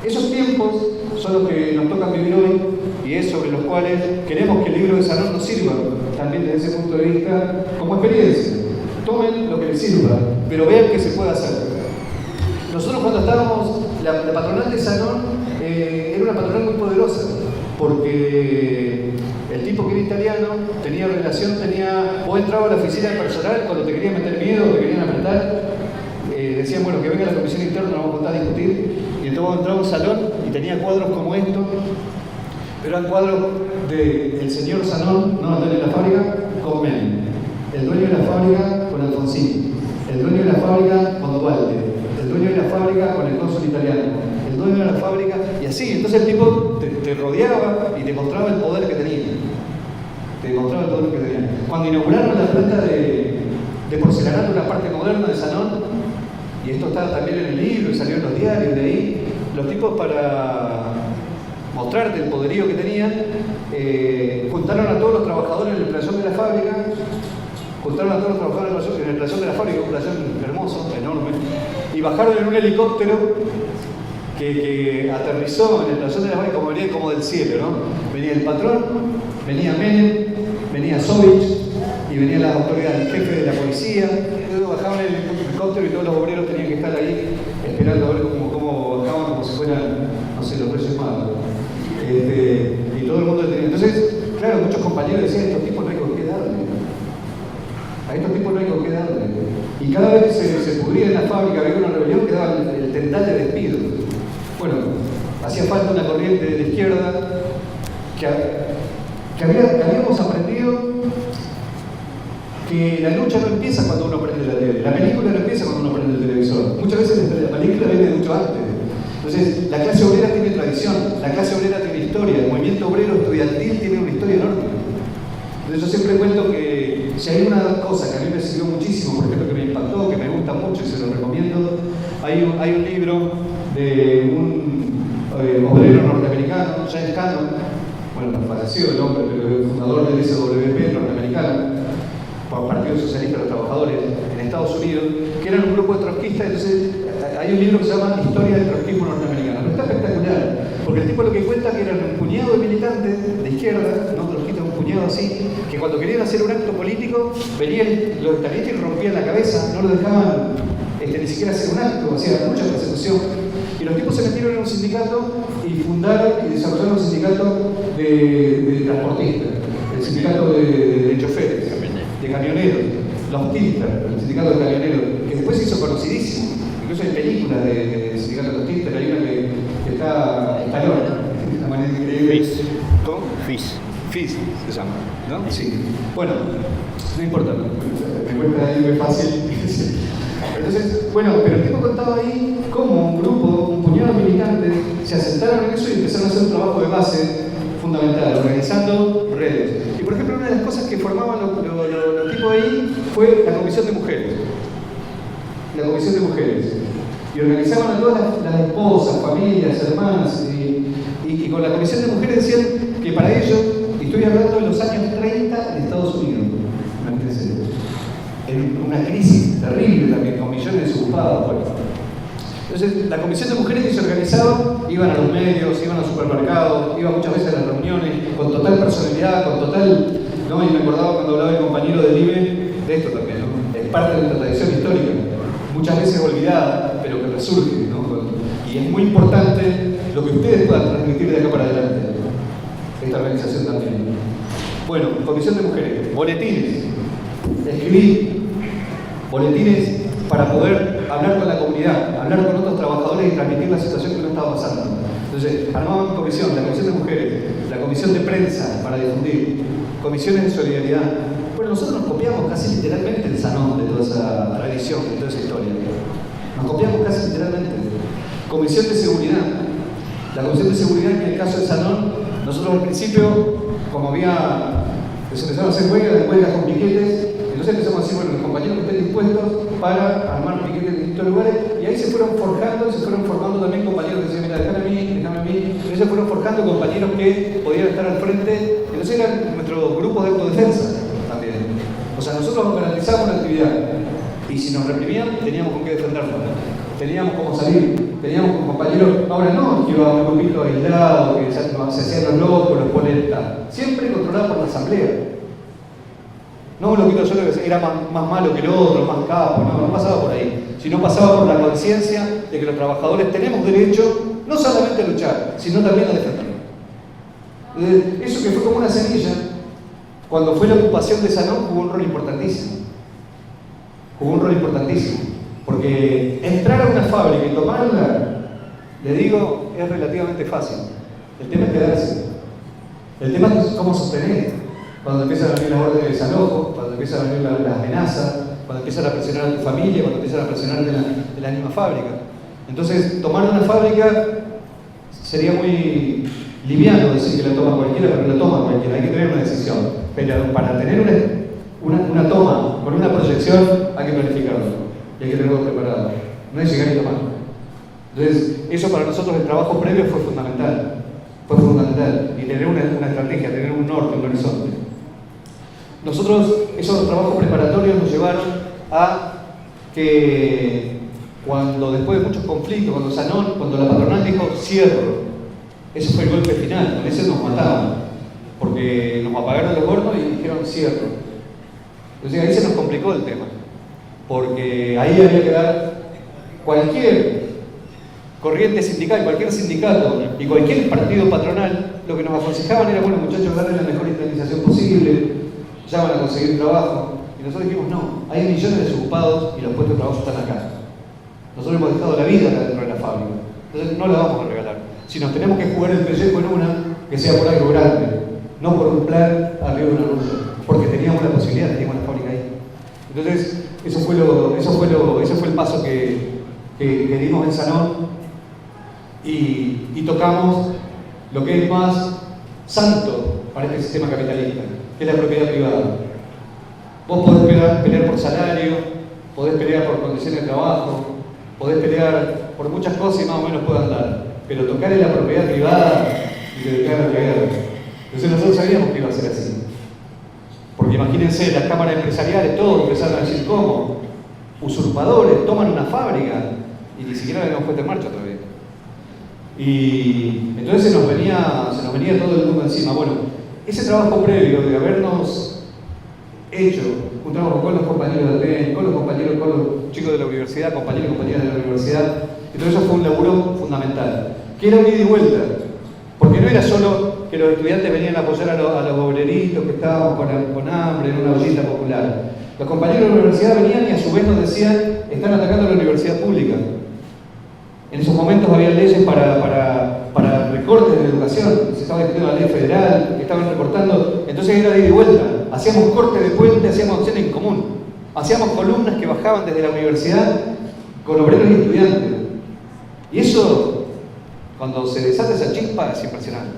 esos tiempos son los que nos tocan vivir hoy y es sobre los cuales queremos que el libro de Sanón nos sirva, también desde ese punto de vista, como experiencia. Tomen lo que les sirva, pero vean qué se puede hacer. Nosotros cuando estábamos, la patronal de Sanón era una patronal muy poderosa, porque el tipo que era italiano tenía relación, vos entrabas a la oficina de personal cuando te querían meter miedo, te querían apretar, decían, bueno, que venga la comisión interna, nos vamos a contar a discutir, y entonces entraba a un salón y tenía cuadros como estos, pero eran cuadros del señor Sanón, no, el dueño de la fábrica, con Menem, el dueño de la fábrica con Alfonsín, el dueño de la fábrica con Duarte, el dueño de la fábrica con el cónsul italiano, el dueño de la fábrica, y así. Entonces el tipo te rodeaba y te mostraba el poder que tenía. Cuando inauguraron la planta de porcelanato, una parte moderna de Sanón, y esto está también en el libro y salió en los diarios de ahí, los tipos, para mostrarte el poderío que tenían, juntaron a todos los trabajadores en el playón de la fábrica, un playón hermoso, enorme, y bajaron en un helicóptero que aterrizó en el playón de la fábrica, como del cielo, ¿no? Venía el patrón, venía Menem, venía Sovich y venía la autoridad, el jefe de la policía. Luego bajaban en el helicóptero y todos los obreros tenían que estar ahí esperando a ver cómo bajaban, como si fueran, no sé, los Reyes Magos. Y todo el mundo tenía. Entonces, claro, muchos compañeros decían, estos tipos no hay con qué darle. A estos tipos no hay con qué darle. Y cada vez que se pudría en la fábrica, había una rebelión, quedaba el tendal de despido. Bueno, hacía falta una corriente de la izquierda que habíamos aprendido que la lucha no empieza cuando uno prende la tele, la película no empieza cuando uno prende el televisor. Muchas veces la película viene de mucho antes. Entonces, la clase obrera tiene tradición, la clase obrera tiene historia, el movimiento obrero estudiantil tiene una historia enorme. Entonces, yo siempre cuento que si hay una cosa que a mí me sirvió muchísimo, por ejemplo, que me impactó, que me gusta mucho y se lo recomiendo, hay un libro de un obrero norteamericano, James Cannon, bueno, falleció el hombre, pero el fundador del SWP norteamericano, por Partido Socialista de los Trabajadores en Estados Unidos, que eran un grupo de trotskistas. Entonces hay un libro que se llama Historia del trotskismo norteamericano. Pero está espectacular, porque el tipo lo que cuenta que eran un puñado de militantes de izquierda, no trotskistas, un puñado así, que cuando querían hacer un acto político, venían los estalinistas y rompían la cabeza, no lo dejaban ni siquiera hacer un acto, hacía mucha persecución. Y los tipos se metieron en un sindicato y fundaron y desarrollaron un sindicato de transportistas, el sindicato de choferes, de camioneros, los Tiltar, el sindicato de camioneros, que después se hizo conocidísimo. Incluso hay películas de sindicato de los Tiltar, hay una que está de una manera increíble. ¿Cómo? FIS se llama, ¿no? Sí. Bueno, no importa, me cuenta ahí muy fácil. Entonces, bueno, pero el tipo contaba ahí cómo un grupo, un puñado de militantes se asentaron en eso y empezaron a hacer un trabajo de base fundamental, organizando redes. Y por ejemplo, una de las cosas que formaban los tipos ahí fue la Comisión de Mujeres. La Comisión de Mujeres. Y organizaban a todas las esposas, familias, hermanas, y con la Comisión de Mujeres decían que para ellos, y estoy hablando de los años 30 en Estados Unidos, en una crisis terrible también, con millones de desocupados. Bueno. Entonces, la Comisión de Mujeres que se organizaba, iban a los medios, iban al supermercado, iban muchas veces a las reuniones, con total personalidad, con total... ¿no? Y me acordaba cuando hablaba el compañero del IBE de esto también, ¿no? Es parte de nuestra tradición histórica, muchas veces olvidada, pero que resurge, ¿no? Y Y es muy importante lo que ustedes puedan transmitir de acá para adelante. Esta organización también. Bueno, Comisión de Mujeres, boletines. Escribí boletines para poder hablar con la comunidad, hablar con otros trabajadores y transmitir la situación que nos estaba pasando. Entonces, armamos una comisión, la Comisión de Mujeres, la Comisión de Prensa para difundir, comisiones de solidaridad. Bueno, nosotros nos copiamos casi literalmente el Sanón de toda esa tradición, de toda esa historia. Nos copiamos casi literalmente. Comisión de Seguridad. La Comisión de Seguridad, que en el caso de Sanón, nosotros al principio, como se empezaron a hacer huelgas con piquetes, entonces empezamos a decir, bueno, los compañeros que estén dispuestos para armar piquetes en distintos lugares, y ahí se fueron forjando, se fueron formando también compañeros que decían, mira, déjame a mí, y se fueron forjando compañeros que podían estar al frente, entonces eran nuestros grupos de autodefensa también. O sea, nosotros garantizamos la actividad, y si nos reprimían, teníamos con qué defendernos, teníamos cómo salir, teníamos con compañeros, ahora no, que iba a un grupito aislado, que se hacían los locos, los ponen, siempre controlado por la asamblea. No un loquito solo que era más malo que el otro, más capo, no pasaba por ahí, sino pasaba por la conciencia de que los trabajadores tenemos derecho no solamente a luchar, sino también a defendernos. Eso que fue como una semilla, cuando fue la ocupación de Sanón, jugó un rol importantísimo. Porque entrar a una fábrica y tomarla, le digo, es relativamente fácil. El tema es quedarse. El tema es cómo sostener. Cuando empiezan a venir las órdenes de desalojo, cuando empiezan a venir las amenazas, cuando empiezan a presionar a tu familia, cuando empiezan a presionar de la misma fábrica. Entonces, tomar una fábrica sería muy liviano decir que la toma cualquiera, pero la toma cualquiera. Hay que tener una decisión. Pero para tener una toma con una proyección, hay que planificarlo. Y hay que tenerlo preparado. No es llegar y tomar. Entonces, eso para nosotros, el trabajo previo fue fundamental. Y tener una estrategia, tener un norte, un horizonte. Nosotros, esos trabajos preparatorios nos llevaron a que después de muchos conflictos, cuando la patronal dijo cierro, ese fue el golpe final, con ese nos mataban, porque nos apagaron los hornos y dijeron cierro. Entonces ahí se nos complicó el tema, porque ahí había que dar cualquier corriente sindical, cualquier sindicato y cualquier partido patronal, lo que nos aconsejaban era, bueno, muchachos, darle la mejor indemnización posible, ya van a conseguir trabajo. Y nosotros dijimos, no, hay millones de desocupados y los puestos de trabajo están acá. Nosotros hemos dejado la vida dentro de la fábrica, entonces no la vamos a regalar. Si nos tenemos que jugar el pellejo en una, que sea por algo grande, no por un plan arriba de una ruta, porque teníamos la posibilidad, teníamos la fábrica ahí. Entonces, ese fue el paso que dimos en Sanón y tocamos lo que es más santo para este sistema capitalista, que es la propiedad privada. Vos podés pelear por salario, podés pelear por condiciones de trabajo, podés pelear por muchas cosas y más o menos puede andar, pero tocar en la propiedad privada y te declaran la guerra. Entonces nosotros sabíamos que iba a ser así. Porque imagínense, las cámaras empresariales, todos empezaron a decir, ¿cómo? Usurpadores, toman una fábrica y ni siquiera la habíamos puesto en marcha todavía. Y entonces se nos venía todo el mundo encima. Bueno, ese trabajo previo de habernos hecho un trabajo con los compañeros de ATEN, con los chicos de la universidad, compañeros y compañeras de la universidad, entonces eso fue un laburo fundamental, que era un ida y vuelta, porque no era solo que los estudiantes venían a apoyar a los obreritos que estábamos con hambre en una ollita popular. Los compañeros de la universidad venían y a su vez nos decían, están atacando a la universidad pública. En esos momentos había leyes para recortes de educación, se estaba discutiendo la ley federal, que estaban recortando, entonces era de ida y vuelta. Hacíamos cortes de puente, hacíamos acciones en común, hacíamos columnas que bajaban desde la universidad con obreros y estudiantes. Y eso, cuando se desata esa chispa, es impresionante.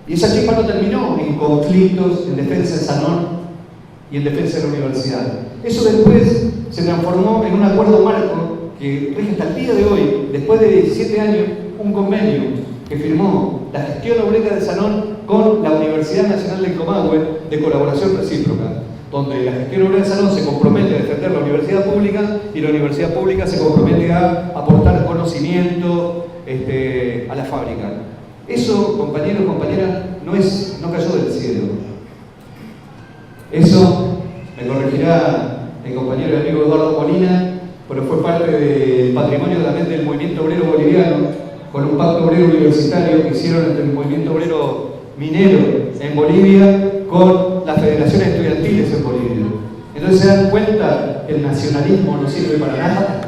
Y esa chispa no terminó en conflictos, en defensa de Sanón y en defensa de la universidad. Eso después se transformó en un acuerdo marco que rige hasta el día de hoy, después de 17 años, un convenio que firmó la gestión obrera de Sanón con la Universidad Nacional del Comahue de colaboración recíproca, donde la gestión obrera de Sanón se compromete a defender la universidad pública y la universidad pública se compromete a aportar conocimiento a la fábrica. Eso, compañeros y compañeras, no cayó del cielo. Eso, me corregirá el compañero y amigo Eduardo Molina, pero fue parte del patrimonio también del movimiento obrero boliviano, con un pacto obrero universitario que hicieron entre el movimiento obrero minero en Bolivia con las federaciones estudiantiles en Bolivia. Entonces se dan cuenta que el nacionalismo no sirve para nada,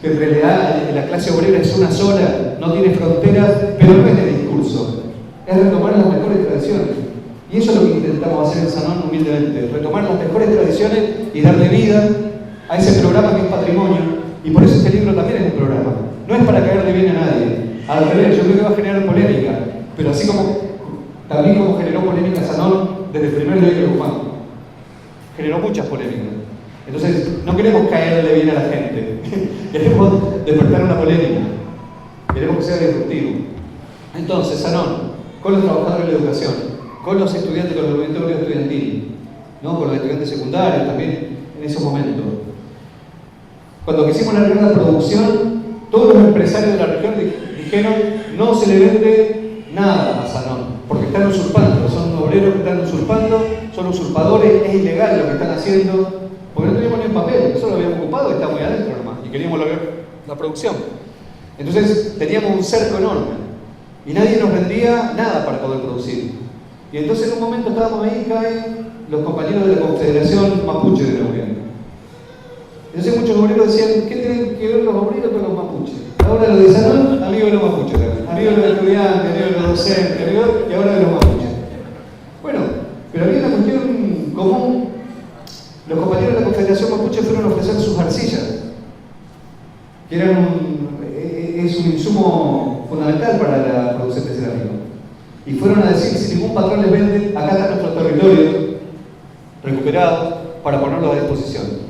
que en realidad la clase obrera es una sola, no tiene fronteras, pero no es de discurso, es retomar las mejores tradiciones. Y eso es lo que intentamos hacer en Sanón humildemente, retomar las mejores tradiciones y darle vida a ese programa que es patrimonio. Y por eso este libro también es un programa. No es para caerle bien a nadie. Al revés, yo creo que va a generar polémica. Pero así como también como generó polémica Sanón desde el primer día de Guzmán. Generó muchas polémicas. Entonces, no queremos caerle bien a la gente. Queremos despertar una polémica. Queremos que sea disruptivo. Entonces, Sanón, con los trabajadores de la educación, con los estudiantes, con el movimiento obrero estudiantil, ¿no? Con los estudiantes secundarios también en esos momentos. Cuando quisimos largar la producción, todos los empresarios de la región dijeron: no se le vende nada a Sanón, porque están usurpando, son obreros que están usurpando, son usurpadores, es ilegal lo que están haciendo, porque no teníamos ni un papel, nosotros lo habíamos ocupado y está muy adentro nomás, y queríamos largar la producción. Entonces teníamos un cerco enorme, y nadie nos vendía nada para poder producir. Y entonces en un momento estábamos ahí y caen los compañeros de la Confederación Mapuche de Neuquén. Entonces muchos obreros decían: ¿qué tienen que ver los obreros con los mapuches? Ahora lo de Sanón, amigos de los mapuches, amigos de los estudiantes, amigos de los docentes, amigos, y ahora de los mapuches. Bueno, pero había una cuestión común. Los compañeros de la Confederación Mapuche fueron a ofrecer sus arcillas, que es un insumo fundamental para la producción de cerámica. Y fueron a decir: si ningún patrón les vende, acá está nuestro territorio recuperado para ponerlo a disposición.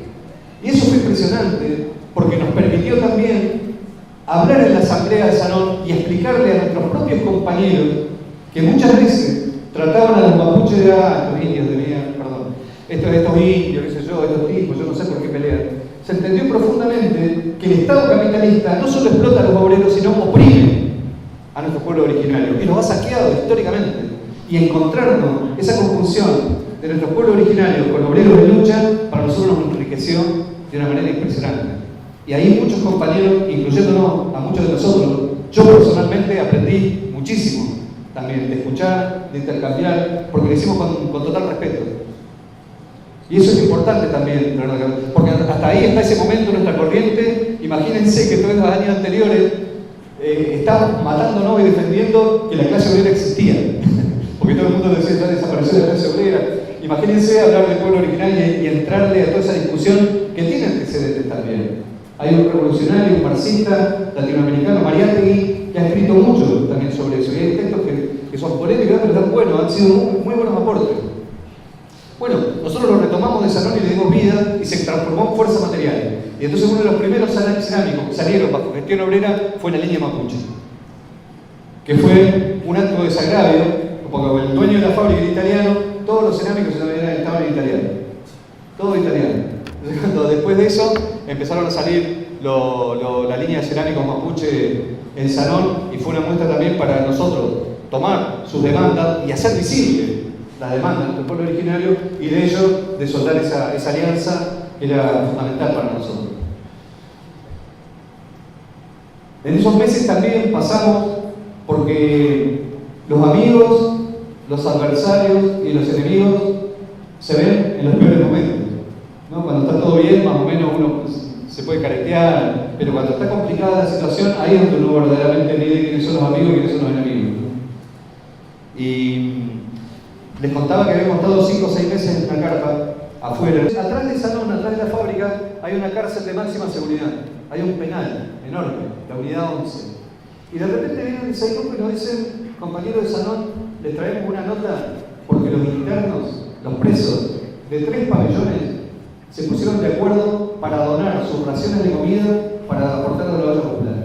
Y eso fue impresionante, porque nos permitió también hablar en la asamblea de Sanón y explicarle a nuestros propios compañeros que muchas veces trataban a los mapuches de estos indios, estos indios, qué sé yo, estos tipos, yo no sé por qué pelean. Se entendió profundamente que el Estado capitalista no solo explota a los obreros, sino oprime a nuestro pueblo originario y los ha saqueado históricamente. Y encontrarnos esa conjunción de nuestro pueblo originario con obreros de lucha, para nosotros nos enriqueció de una manera impresionante. Y ahí muchos compañeros, incluyéndonos a muchos de nosotros, yo personalmente aprendí muchísimo también de escuchar, de intercambiar, porque lo hicimos con total respeto. Y eso es importante también, porque hasta ahí, hasta ese momento, nuestra corriente, imagínense que todos los años anteriores estábamos matándonos y defendiendo que la clase obrera existía. Porque todo el mundo decía: ya desapareció la clase obrera. Imagínense hablar del pueblo original y entrarle a toda esa discusión que tiene antecedentes también. Hay un revolucionario, un marxista latinoamericano, Mariátegui, que ha escrito mucho también sobre eso. Y hay textos que son polémicos, pero están buenos, han sido muy buenos aportes. Bueno, nosotros lo retomamos de Sanón y le dimos vida y se transformó en fuerza material. Y entonces uno de los primeros cerámicos que salieron bajo gestión obrera fue la línea Mapuche, que fue un acto de desagravio, porque el dueño de la fábrica era italiano, todos los cerámicos estaban en italiano, todo italiano. Entonces, cuando después de eso empezaron a salir la línea de cerámicos Mapuche en Sanón, y fue una muestra también para nosotros tomar sus demandas y hacer visible las demandas del pueblo originario, y de ello de soldar esa alianza que era fundamental para nosotros. En esos meses también pasamos porque los amigos, los adversarios y los enemigos se ven en los peores momentos, ¿no? Cuando está todo bien, más o menos uno se puede caretear, pero cuando está complicada la situación, ahí es donde uno verdaderamente mide quiénes son los amigos y quiénes son los enemigos, ¿no? Y les contaba que habíamos estado 5 o 6 meses en una carpa afuera. Atrás de Sanón, atrás de la fábrica, hay una cárcel de máxima seguridad. Hay un penal enorme, la unidad 11. Y de repente vienen el Seiruco y nos dicen: compañeros de Sanón, les traemos una nota porque los internos, los presos de 3 pabellones, se pusieron de acuerdo para donar sus raciones de comida para aportar a la olla popular.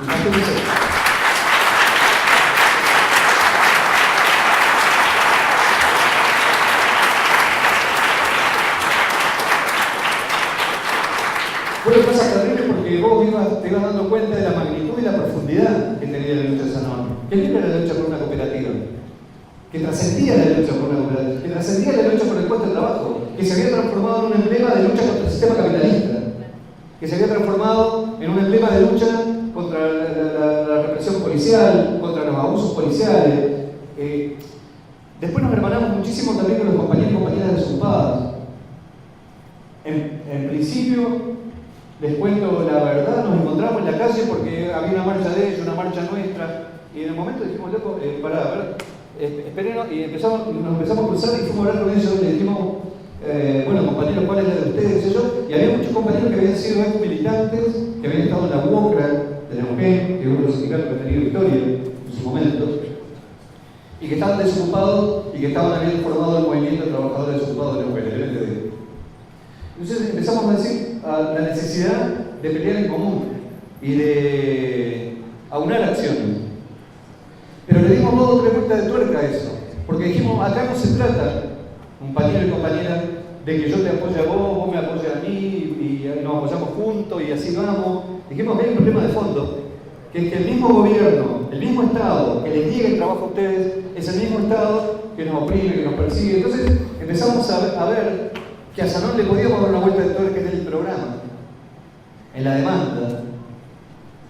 Imagínense. Fue una cosa terrible porque vos te ibas dando cuenta de la magnitud y la profundidad que tenía la lucha de Sanón. Que no era la lucha por una cooperativa, que trascendía la lucha por una cooperativa, que trascendía la lucha por el puesto de trabajo, que se había transformado en un emblema de lucha contra el sistema capitalista. que se había transformado en un emblema de lucha contra la represión policial, contra los abusos policiales. Después nos hermanamos muchísimo también con los compañeros y compañeras desocupadas. En principio, les cuento la verdad, nos encontramos en la calle porque había una marcha de ellos, una marcha nuestra, y en el momento dijimos, loco, pará, a ver, espérenos, y nos empezamos a cruzar y fuimos a hablar con ellos, y les dijimos, bueno, compañeros, ¿cuál es la de ustedes? Y había muchos compañeros que habían sido ex militantes, que habían estado en la UOCRA de Neuquén, que es otro sindicato que ha tenido Victoria en su momento, y que estaban desocupados y que estaban habiendo formado el movimiento de trabajadores desocupados de Neuquén, el MTD. Entonces empezamos a decir la necesidad de pelear en común y de aunar acciones. Pero le dimos 2 o 3 vueltas de tuerca a eso, porque dijimos, acá no se trata, compañero y compañera, de que yo te apoye a vos, vos me apoyes a mí, y nos apoyamos juntos y así vamos. Dijimos que hay un problema de fondo, que es que el mismo gobierno, el mismo Estado que les niega el trabajo a ustedes, es el mismo Estado que nos oprime, que nos persigue. Entonces empezamos a ver que a Zanón le podíamos dar una vuelta de tuerca en el programa, en la demanda,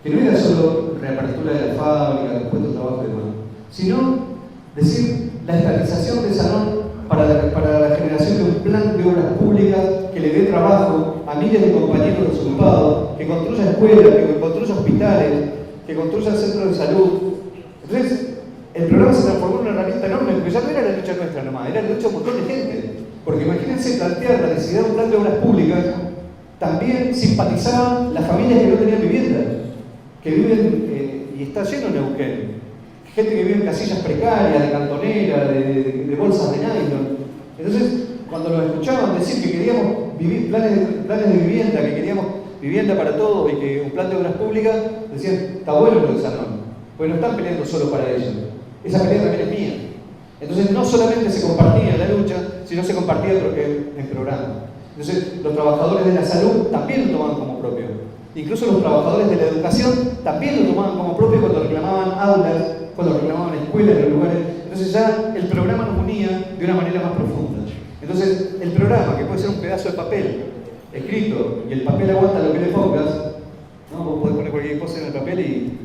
que no era solo reapertura de la fábrica, los puestos de trabajo y demás, sino decir la estatización de Zanón para la generación de un plan de obras públicas que le dé trabajo a miles de compañeros desocupados, que construya escuelas, que construya hospitales, que construya centros de salud. Entonces, el programa se transformó en una herramienta enorme, porque ya no era la lucha nuestra nomás, era la lucha de un montón de gente. Porque imagínense plantear la necesidad de un plan de obras públicas, también simpatizaban las familias que no tenían vivienda, que viven, y está lleno de Neuquén, gente que vive en casillas precarias, de cantonera, de bolsas de nylon. Entonces, cuando nos escuchaban decir que queríamos vivir planes de vivienda, que queríamos vivienda para todos y que un plan de obras públicas, decían, está bueno lo de Zanón, porque no están peleando solo para ellos, esa pelea también es mía. Entonces no solamente se compartía la lucha, sino se compartía el programa. Entonces los trabajadores de la salud también lo tomaban como propio. Incluso los trabajadores de la educación también lo tomaban como propio cuando reclamaban aulas, cuando reclamaban escuelas en los lugares. Entonces ya el programa nos unía de una manera más profunda. Entonces el programa, que puede ser un pedazo de papel escrito, y el papel aguanta lo que le pongas, ¿no? Vos podés poner cualquier cosa en el papel y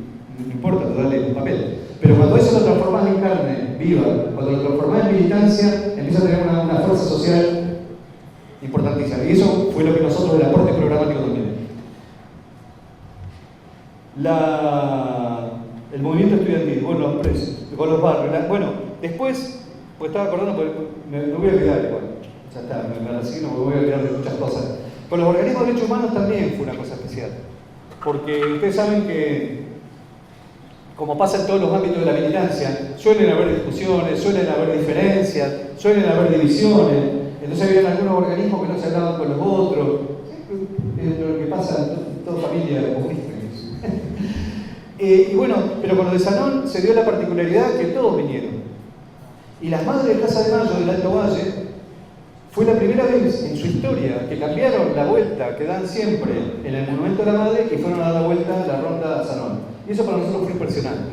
no importa, dale un papel. Pero cuando eso lo transformás en carne viva, cuando lo transformás en militancia, empieza a tener una fuerza social importantísima. Y eso fue lo que nosotros del aporte programático también. El movimiento estudiantil con los presos, con los barrios. Bueno, después, pues estaba acordando, pues me voy a olvidar igual. Ya está, me voy a olvidar de muchas cosas. Con los organismos de derechos humanos también fue una cosa especial. Porque ustedes saben que, como pasa en todos los ámbitos de la militancia, suelen haber discusiones, suelen haber diferencias, suelen haber divisiones. Entonces había algunos organismos que no se hablaban con los otros. Es lo que pasa en toda familia comunista. Y bueno, pero con lo de Zanón se dio la particularidad que todos vinieron. Y las madres de Plaza de Mayo del Alto Valle fue la primera vez en su historia que cambiaron la vuelta que dan siempre en el Monumento a la Madre y fueron a dar la vuelta a la ronda a Zanón. Y eso para nosotros fue impresionante.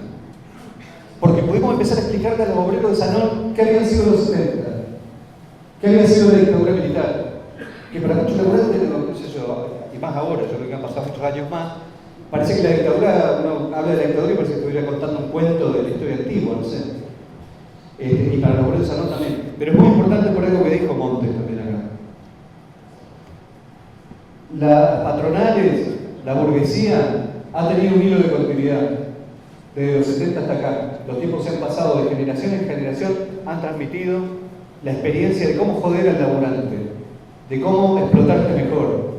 Porque pudimos empezar a explicarle a los obreros de Zanón qué habían sido los 70, qué había sido la dictadura militar. Que para muchos laburantes, no sé yo, y más ahora, yo creo que han pasado muchos años más, parece que la dictadura, uno habla de la dictadura y parece que estuviera contando un cuento de la historia antigua, no sé. Y para los obreros de Zanón también. Pero es muy importante por algo que dijo Montes también acá. Las patronales, la burguesía, ha tenido un hilo de continuidad desde los 70 hasta acá. Los tiempos se han pasado de generación en generación, han transmitido la experiencia de cómo joder al laburante, de cómo explotarte mejor,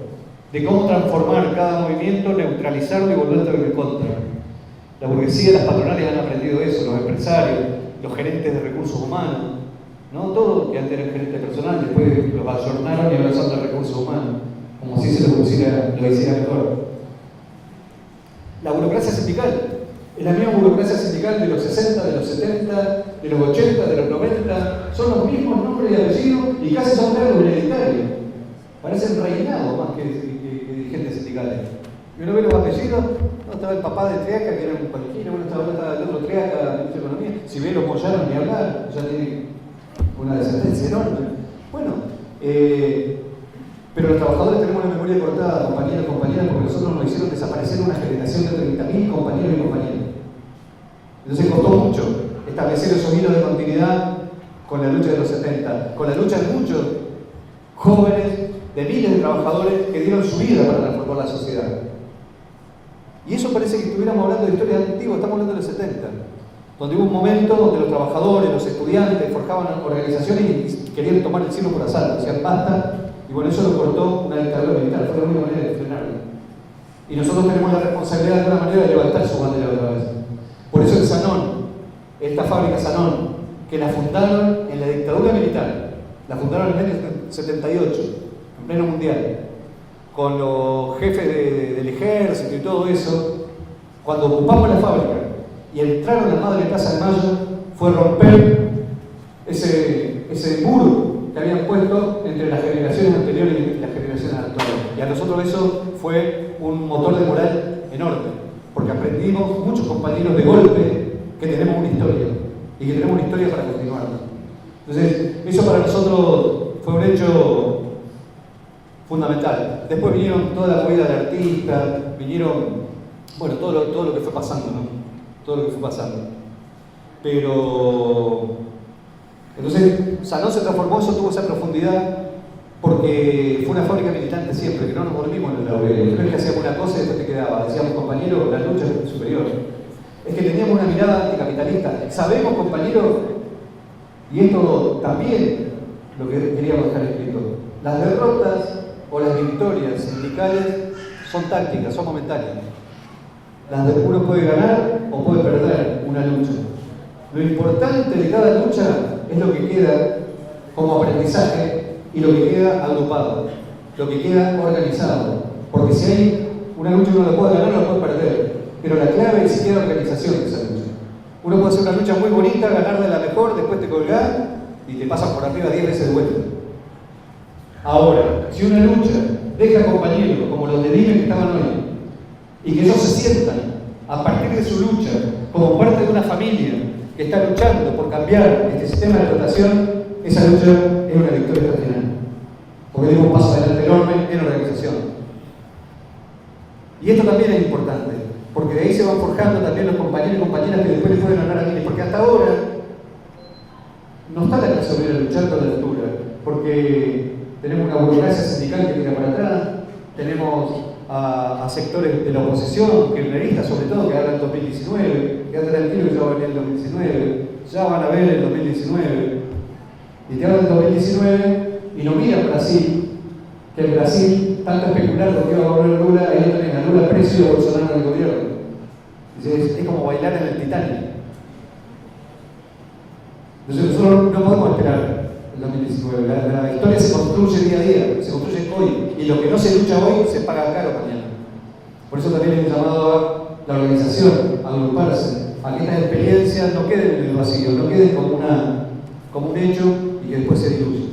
de cómo transformar cada movimiento, neutralizarlo y volverlo en contra. La burguesía y las patronales han aprendido eso, los empresarios, los gerentes de recursos humanos, ¿no? Todos que antes eran gerentes personales, después los ayornaron y ahora son de recursos humanos, como si se lo hiciera mejor. La burocracia sindical es la misma burocracia sindical de los 60, de los 70, de los 80, de los 90, son los mismos nombres y apellidos y casi son cargos hereditarios. Parecen reinados más que dirigentes sindicales. Y uno ve los apellidos, no estaba el papá de Triaca, que era un cualquiera, bueno, estaba el otro Triaca, ministro de Economía. Si bien los Moyanos ni hablar, ya tiene una descendencia enorme. Bueno, Pero los trabajadores tenemos la memoria cortada, compañeros y compañeras, porque nosotros nos hicieron desaparecer una generación de 30.000 compañeros y compañeras. Entonces costó mucho establecer esos hilos de continuidad con la lucha de los 70, con la lucha de muchos jóvenes, de miles de trabajadores que dieron su vida para transformar la sociedad. Y eso parece que estuviéramos hablando de historias antiguas, estamos hablando de los 70, donde hubo un momento donde los trabajadores, los estudiantes forjaban organizaciones y querían tomar el cielo por asalto, decían basta, y bueno, eso lo cortó una dictadura militar, fue la única manera de frenarlo. Y nosotros tenemos la responsabilidad de alguna manera de levantar su bandera otra vez. Por eso el Sanón, esta fábrica Sanón, que la fundaron en la dictadura militar, la fundaron en el año 78, en pleno mundial, con los jefes del ejército y todo eso, cuando ocupamos la fábrica y entraron a la madre Plaza de Mayo, fue romper ese muro que habían puesto entre las generaciones anteriores y las generaciones actuales. Y a nosotros eso fue un motor de moral enorme, porque aprendimos, muchos compañeros de golpe, que tenemos una historia, y que tenemos una historia para continuar. Entonces, eso para nosotros fue un hecho fundamental. Después vinieron toda la movida de artistas, vinieron, bueno, todo lo que fue pasando, ¿no? Todo lo que fue pasando. Pero, entonces, Sanón se transformó, eso tuvo esa profundidad, porque fue una fábrica militante siempre, que no nos volvimos en el laboratorio. No es que hacíamos una cosa y después te quedaba. Decíamos, compañero, la lucha es superior. Es que teníamos una mirada anticapitalista. Sabemos, compañeros, y esto también lo que queríamos dejar escrito, las derrotas o las victorias sindicales son tácticas, son momentáneas. Uno puede ganar o puede perder una lucha. Lo importante de cada lucha es lo que queda como aprendizaje y lo que queda agrupado, lo que queda organizado. Porque si hay una lucha uno la puede ganar o la puede perder, pero la clave es si queda organización de esa lucha. Uno puede hacer una lucha muy bonita, ganar de la mejor, después te colgás y te pasan por arriba 10 veces de vuelta. Ahora, si una lucha deja compañeros como los de Dime que estaban hoy, y que ellos se sientan a partir de su lucha como parte de una familia que está luchando por cambiar este sistema de rotación, esa lucha es una victoria hasta el final. Porque dimos un paso adelante enorme en organización. Y esto también es importante, porque de ahí se van forjando también los compañeros y compañeras que después les pueden hablar a miles, porque hasta ahora no está la clase obrera luchando a la altura, porque tenemos una burocracia sindical que tira para atrás, tenemos a sectores de la oposición, kirchneristas sobre todo, que hablan en 2019, quédate tranquilo que ya va a venir el 2019, ya van a ver el 2019, y te hablan del 2019 y no miran Brasil, que en Brasil, tanto especular con que iba a volver Lula, ahí no tenés a Lula precio y a Bolsonaro en el gobierno. Es como bailar en el Titanic. Entonces nosotros no podemos esperar el 2019. La historia se construye día a día, se construye hoy. Y lo que no se lucha hoy se paga caro mañana. Por eso también es un llamado a la organización, a agruparse, a que estas experiencias no queden en el vacío, no queden como un hecho y que después se diluya.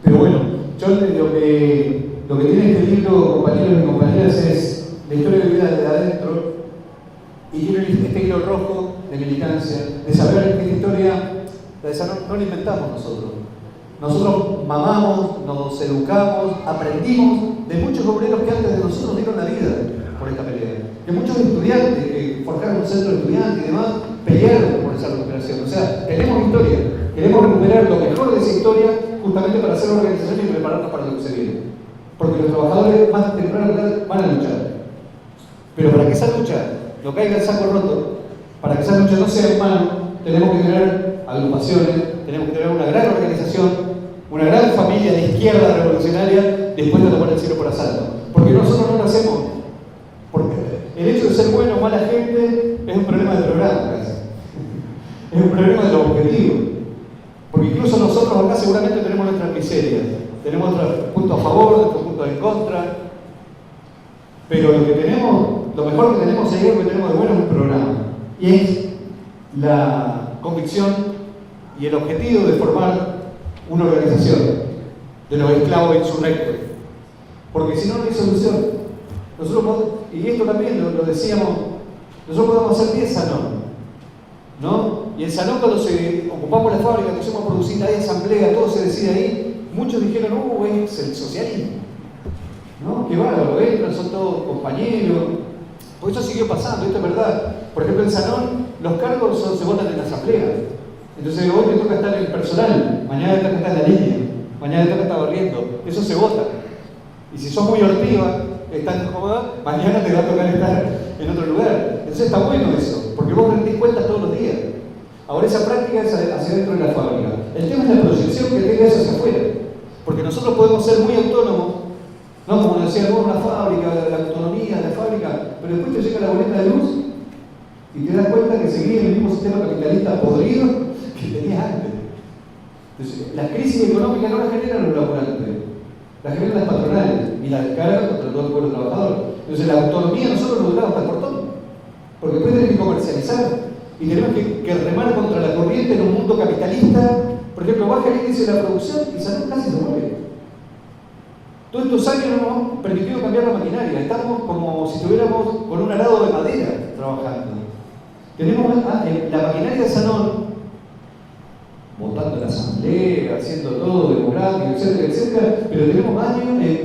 Pero bueno, yo lo que tiene este libro, compañeros y compañeras, es la historia de vida desde adentro y tiene este hilo rojo de militancia, de saber que esta historia no la inventamos nosotros. Nosotros mamamos, nos educamos, aprendimos de muchos obreros que antes de nosotros dieron la vida por esta pelea. De muchos estudiantes que forjaron un centro de estudiantes y demás, pelearon por esa recuperación. O sea, tenemos historia, queremos recuperar lo mejor de esa historia justamente para hacer organización y prepararnos para lo que se viene. Porque los trabajadores más temprano van a luchar. Pero para que esa lucha no caiga en saco roto, para que esa lucha no sea en vano, tenemos que tener agrupaciones, tenemos que tener una gran organización, una gran familia de izquierda revolucionaria dispuesta a tomar el cielo por asalto. Porque nosotros no lo hacemos. Porque el hecho de ser bueno o mala gente es un problema de programa, casi. Es un problema de los objetivos. Porque incluso nosotros acá seguramente tenemos nuestras miserias, tenemos nuestros puntos a favor, nuestros puntos en contra, pero lo mejor que tenemos ahí, lo que tenemos de bueno es un programa, y es la convicción y el objetivo de formar una organización de los esclavos insurrectos, porque si no, no hay solución. Nosotros podemos, y esto también lo decíamos, nosotros podemos hacer 10 Sanón, ¿no? Y en Sanón, cuando ocupamos la fábrica, empezamos a producir, hay asamblea, todo se decide ahí, muchos dijeron, es el socialismo, ¿no? Qué bárbaro, entran, son todos compañeros. Pues eso siguió pasando, esto es verdad. Por ejemplo, en Sanón, los cargos se votan en la asamblea. Entonces, hoy te toca estar en el personal, mañana te toca estar en la línea, mañana te toca estar barriendo. Eso se vota. Y si sos muy hortiva, estás cómoda, mañana te va a tocar estar en otro lugar. Entonces está bueno eso, porque vos rendís cuentas todos los días. Ahora esa práctica es hacia dentro de la fábrica. El tema es la proyección que tenga eso hacia afuera. Porque nosotros podemos ser muy autónomos, ¿no? Como decía, una fábrica, la autonomía de la fábrica, pero después te llega la boleta de luz y te das cuenta que seguís en el mismo sistema capitalista podrido que tenías antes. Entonces, la crisis económica no la generan los laburantes, la generan las patronales y la descargan contra todo el pueblo trabajador. Entonces, la autonomía nosotros lo logramos hasta el portón, porque después tenemos que comercializar y tenemos que remar contra la corriente en un mundo capitalista. Por ejemplo, baja el índice de la producción y Sanón casi se muere. Todos estos años no nos han permitido cambiar la maquinaria. Estamos como si estuviéramos con un arado de madera trabajando. Tenemos la maquinaria de Sanón votando en la asamblea, haciendo todo democrático, etcétera, etcétera, pero tenemos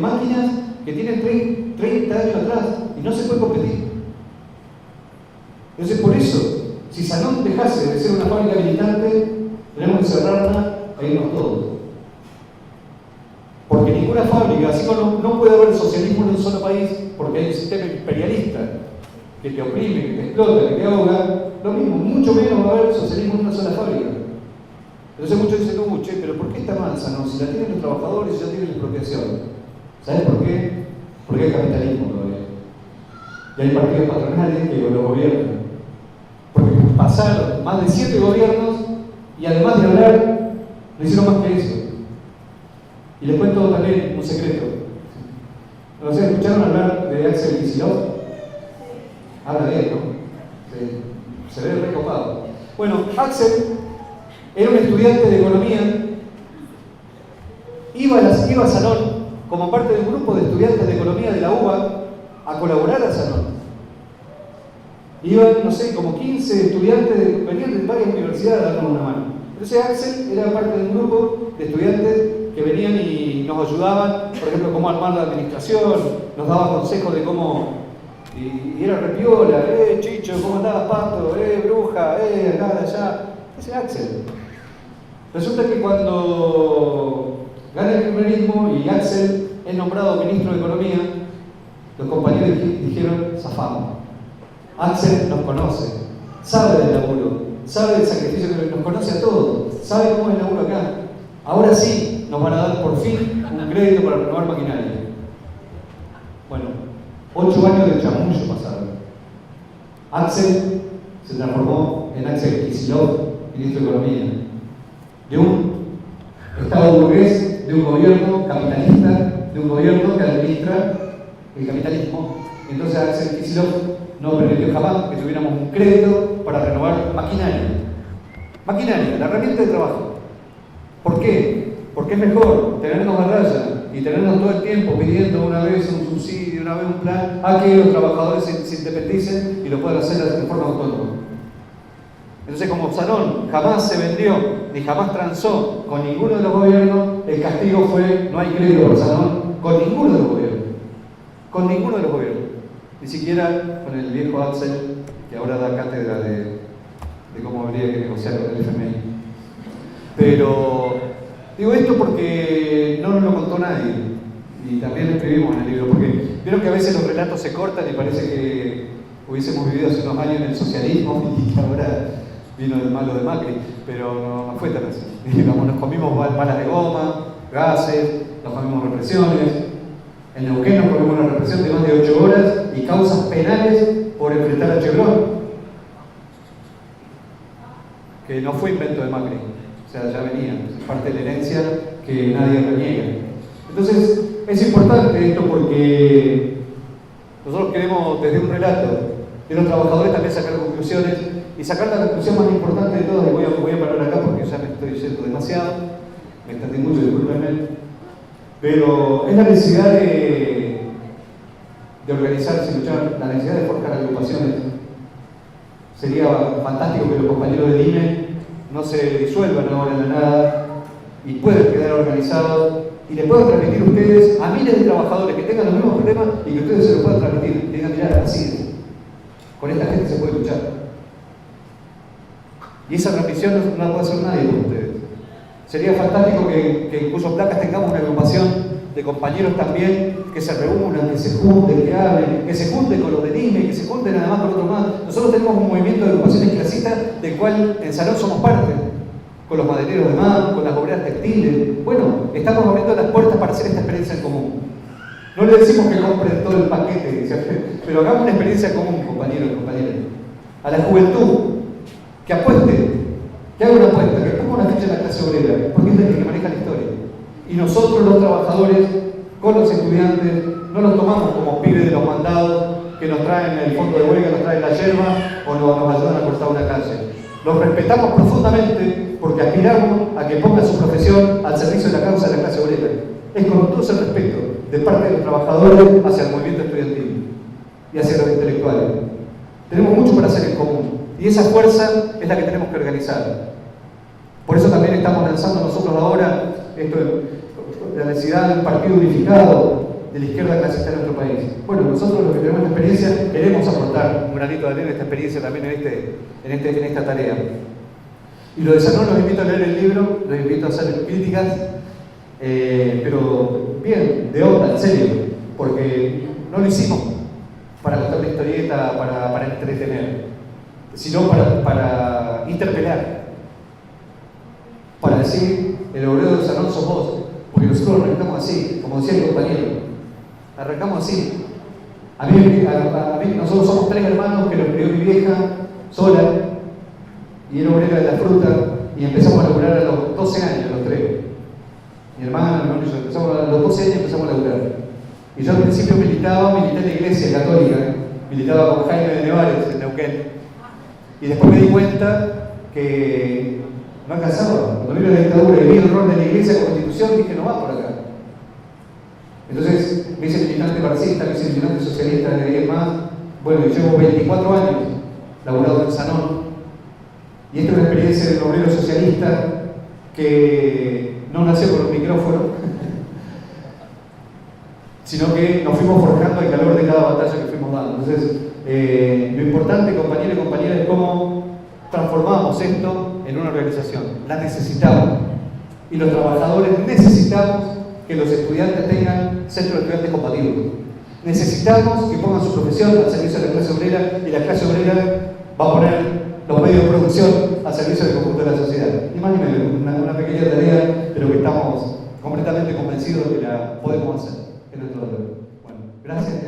máquinas que tienen 30 años atrás y no se puede competir. Entonces, por eso, si Sanón dejase de ser una fábrica militante, tenemos que cerrarla e irnos todos. Porque ninguna fábrica, así como no puede haber socialismo en un solo país, porque hay un sistema imperialista que te oprime, que te explota, que te ahoga, lo mismo, mucho menos va a haber socialismo en una sola fábrica. Entonces muchos dicen, che, pero ¿por qué está mal Sanón? Si la tienen los trabajadores y ya tienen la expropiación. ¿Sabes por qué? Porque hay capitalismo todavía. Y hay partidos patronales que lo gobiernan. Porque pasaron más de 7 gobiernos y además de hablar, no hicieron más que eso. Y les cuento también un secreto. ¿No sé, escucharon hablar de Axel Kicillof? Habla de él, ¿no? Se ve recopado. Bueno, Axel era un estudiante de economía, iba a Sanón como parte de un grupo de estudiantes de economía de la UBA a colaborar a Sanón. Iban, no sé, como 15 estudiantes, venían de varias universidades a darnos una mano. Entonces Axel era parte de un grupo de estudiantes que venían y nos ayudaban, por ejemplo, cómo armar la administración, nos daba consejos de cómo, y era repiola, Chicho, ¿cómo andabas, Pato? Bruja, acá, allá. Ese es Axel. Resulta que cuando gana el kirchnerismo y Axel es nombrado ministro de Economía, los compañeros dijeron, zafamos. Axel nos conoce, sabe del laburo, sabe del sacrificio que nos conoce a todos, sabe cómo es el laburo acá. Ahora sí, nos van a dar por fin un crédito para renovar maquinaria. Bueno, 8 años de chamullo pasaron. Axel se transformó en Axel Kicillof, ministro de Economía. De un Estado burgués, de un gobierno capitalista, de un gobierno que administra el capitalismo. Entonces Axel Kicillof no permitió jamás que tuviéramos un crédito para renovar maquinaria. Maquinaria, la herramienta de trabajo. ¿Por qué? Porque es mejor tenernos a raya y tenernos todo el tiempo pidiendo una vez un subsidio, una vez un plan, a que los trabajadores se independicen y lo puedan hacer de forma autónoma. Entonces, como Sanón jamás se vendió ni jamás transó con ninguno de los gobiernos, el castigo fue: no hay crédito para Sanón con ninguno de los gobiernos. Con ninguno de los gobiernos. Ni siquiera con el viejo Axel, que ahora da cátedra de cómo habría que negociar con el FMI. Pero digo esto porque no nos lo contó nadie. Y también lo escribimos en el libro, porque vieron que a veces los relatos se cortan y parece que hubiésemos vivido hace unos años en el socialismo y que ahora vino el malo de Macri, pero no fue tan así. Digamos, nos comimos balas de goma, gases, nos comimos represiones. En Neuquén nos comimos una represión de más de 8 horas y causas penales por enfrentar a Chevron, que no fue invento de Macri, o sea, ya venía, es parte de la herencia que nadie reniega. Entonces, es importante esto porque nosotros queremos, desde un relato de los trabajadores, también sacar conclusiones, y sacar la conclusión más importante de todas, y voy a parar acá porque ya me estoy yendo demasiado, me extendí mucho, discúlpenme, pero es la necesidad de organizarse, luchar, la necesidad de forjar agrupaciones. Sería fantástico que los compañeros del INE no se disuelvan ahora en la nada y puedan quedar organizados y les puedan transmitir ustedes a miles de trabajadores que tengan los mismos problemas y que ustedes se los puedan transmitir. Y digan, mirá, así es. Con esta gente se puede luchar. Y esa transmisión no la puede hacer nadie por ustedes. Sería fantástico que en Cuyo Placas tengamos una agrupación de compañeros también que se reúnan, que se junten, que hablen, que se junten con los del INE, que se junten además con otros más. Nosotros tenemos un movimiento de agrupaciones clasistas del cual en Salón somos parte, con los madereros de MAN, con las obreras textiles. Bueno, estamos abriendo las puertas para hacer esta experiencia en común. No le decimos que compren todo el paquete, pero hagamos una experiencia en común, compañeros y compañeras. A la juventud, que apueste, que haga una apuesta, que ponga una ficha en la clase obrera, porque es la que maneja la historia. Y nosotros los trabajadores, con los estudiantes, no los tomamos como pibes de los mandados que nos traen el fondo de huelga, nos traen la yerba o nos ayudan a cortar una calle. Los respetamos profundamente porque aspiramos a que pongan su profesión al servicio de la causa de la clase obrera. Es con todo ese respeto de parte de los trabajadores hacia el movimiento estudiantil y hacia los intelectuales. Tenemos mucho para hacer en común y esa fuerza es la que tenemos que organizar. Por eso también estamos lanzando nosotros ahora la necesidad de un partido unificado de la izquierda clasista en nuestro país. Bueno, nosotros los que tenemos esta experiencia queremos aportar un granito de arena en esta experiencia también en esta tarea. Y lo de Sanón los invito a leer el libro, los invito a hacer críticas, pero bien, de onda, en serio, porque no lo hicimos para contar la historieta, para entretener, sino para interpelar, para decir, el obrero de Sanón sos vos, porque nosotros arrancamos así, como decía el compañero, arrancamos así. A mí, nosotros somos 3 hermanos que los crió mi vieja sola, y era obrera de la fruta, y empezamos a laburar a los 12 años, los 3. Mi hermana, mi hermano y yo, empezamos a los 12 años empezamos a laburar. Y yo al principio milité en la iglesia católica, militaba con Jaime de Nevares en Neuquén. Y después me di cuenta que no alcanzaba. Cuando vino la dictadura y vi el rol de la iglesia como institución, dije, no va por acá. Entonces me hice militante marxista, me hice militante socialista de 10 más. Bueno, yo llevo 24 años laburado en Sanón. Y esta es una experiencia de un obrero socialista que no nació con un micrófono, sino que nos fuimos forjando al calor de cada batalla que fuimos dando. Entonces, lo importante, compañeros y compañeras, es cómo transformamos esto en una organización. La necesitamos. Y los trabajadores necesitamos que los estudiantes tengan centros de estudiantes compatibles. Necesitamos que pongan su profesión al servicio de la clase obrera y la clase obrera va a poner los medios de producción al servicio del conjunto de la sociedad. Ni más ni menos, una pequeña tarea, pero que estamos completamente convencidos de que la podemos hacer en nuestro deber. Bueno, gracias.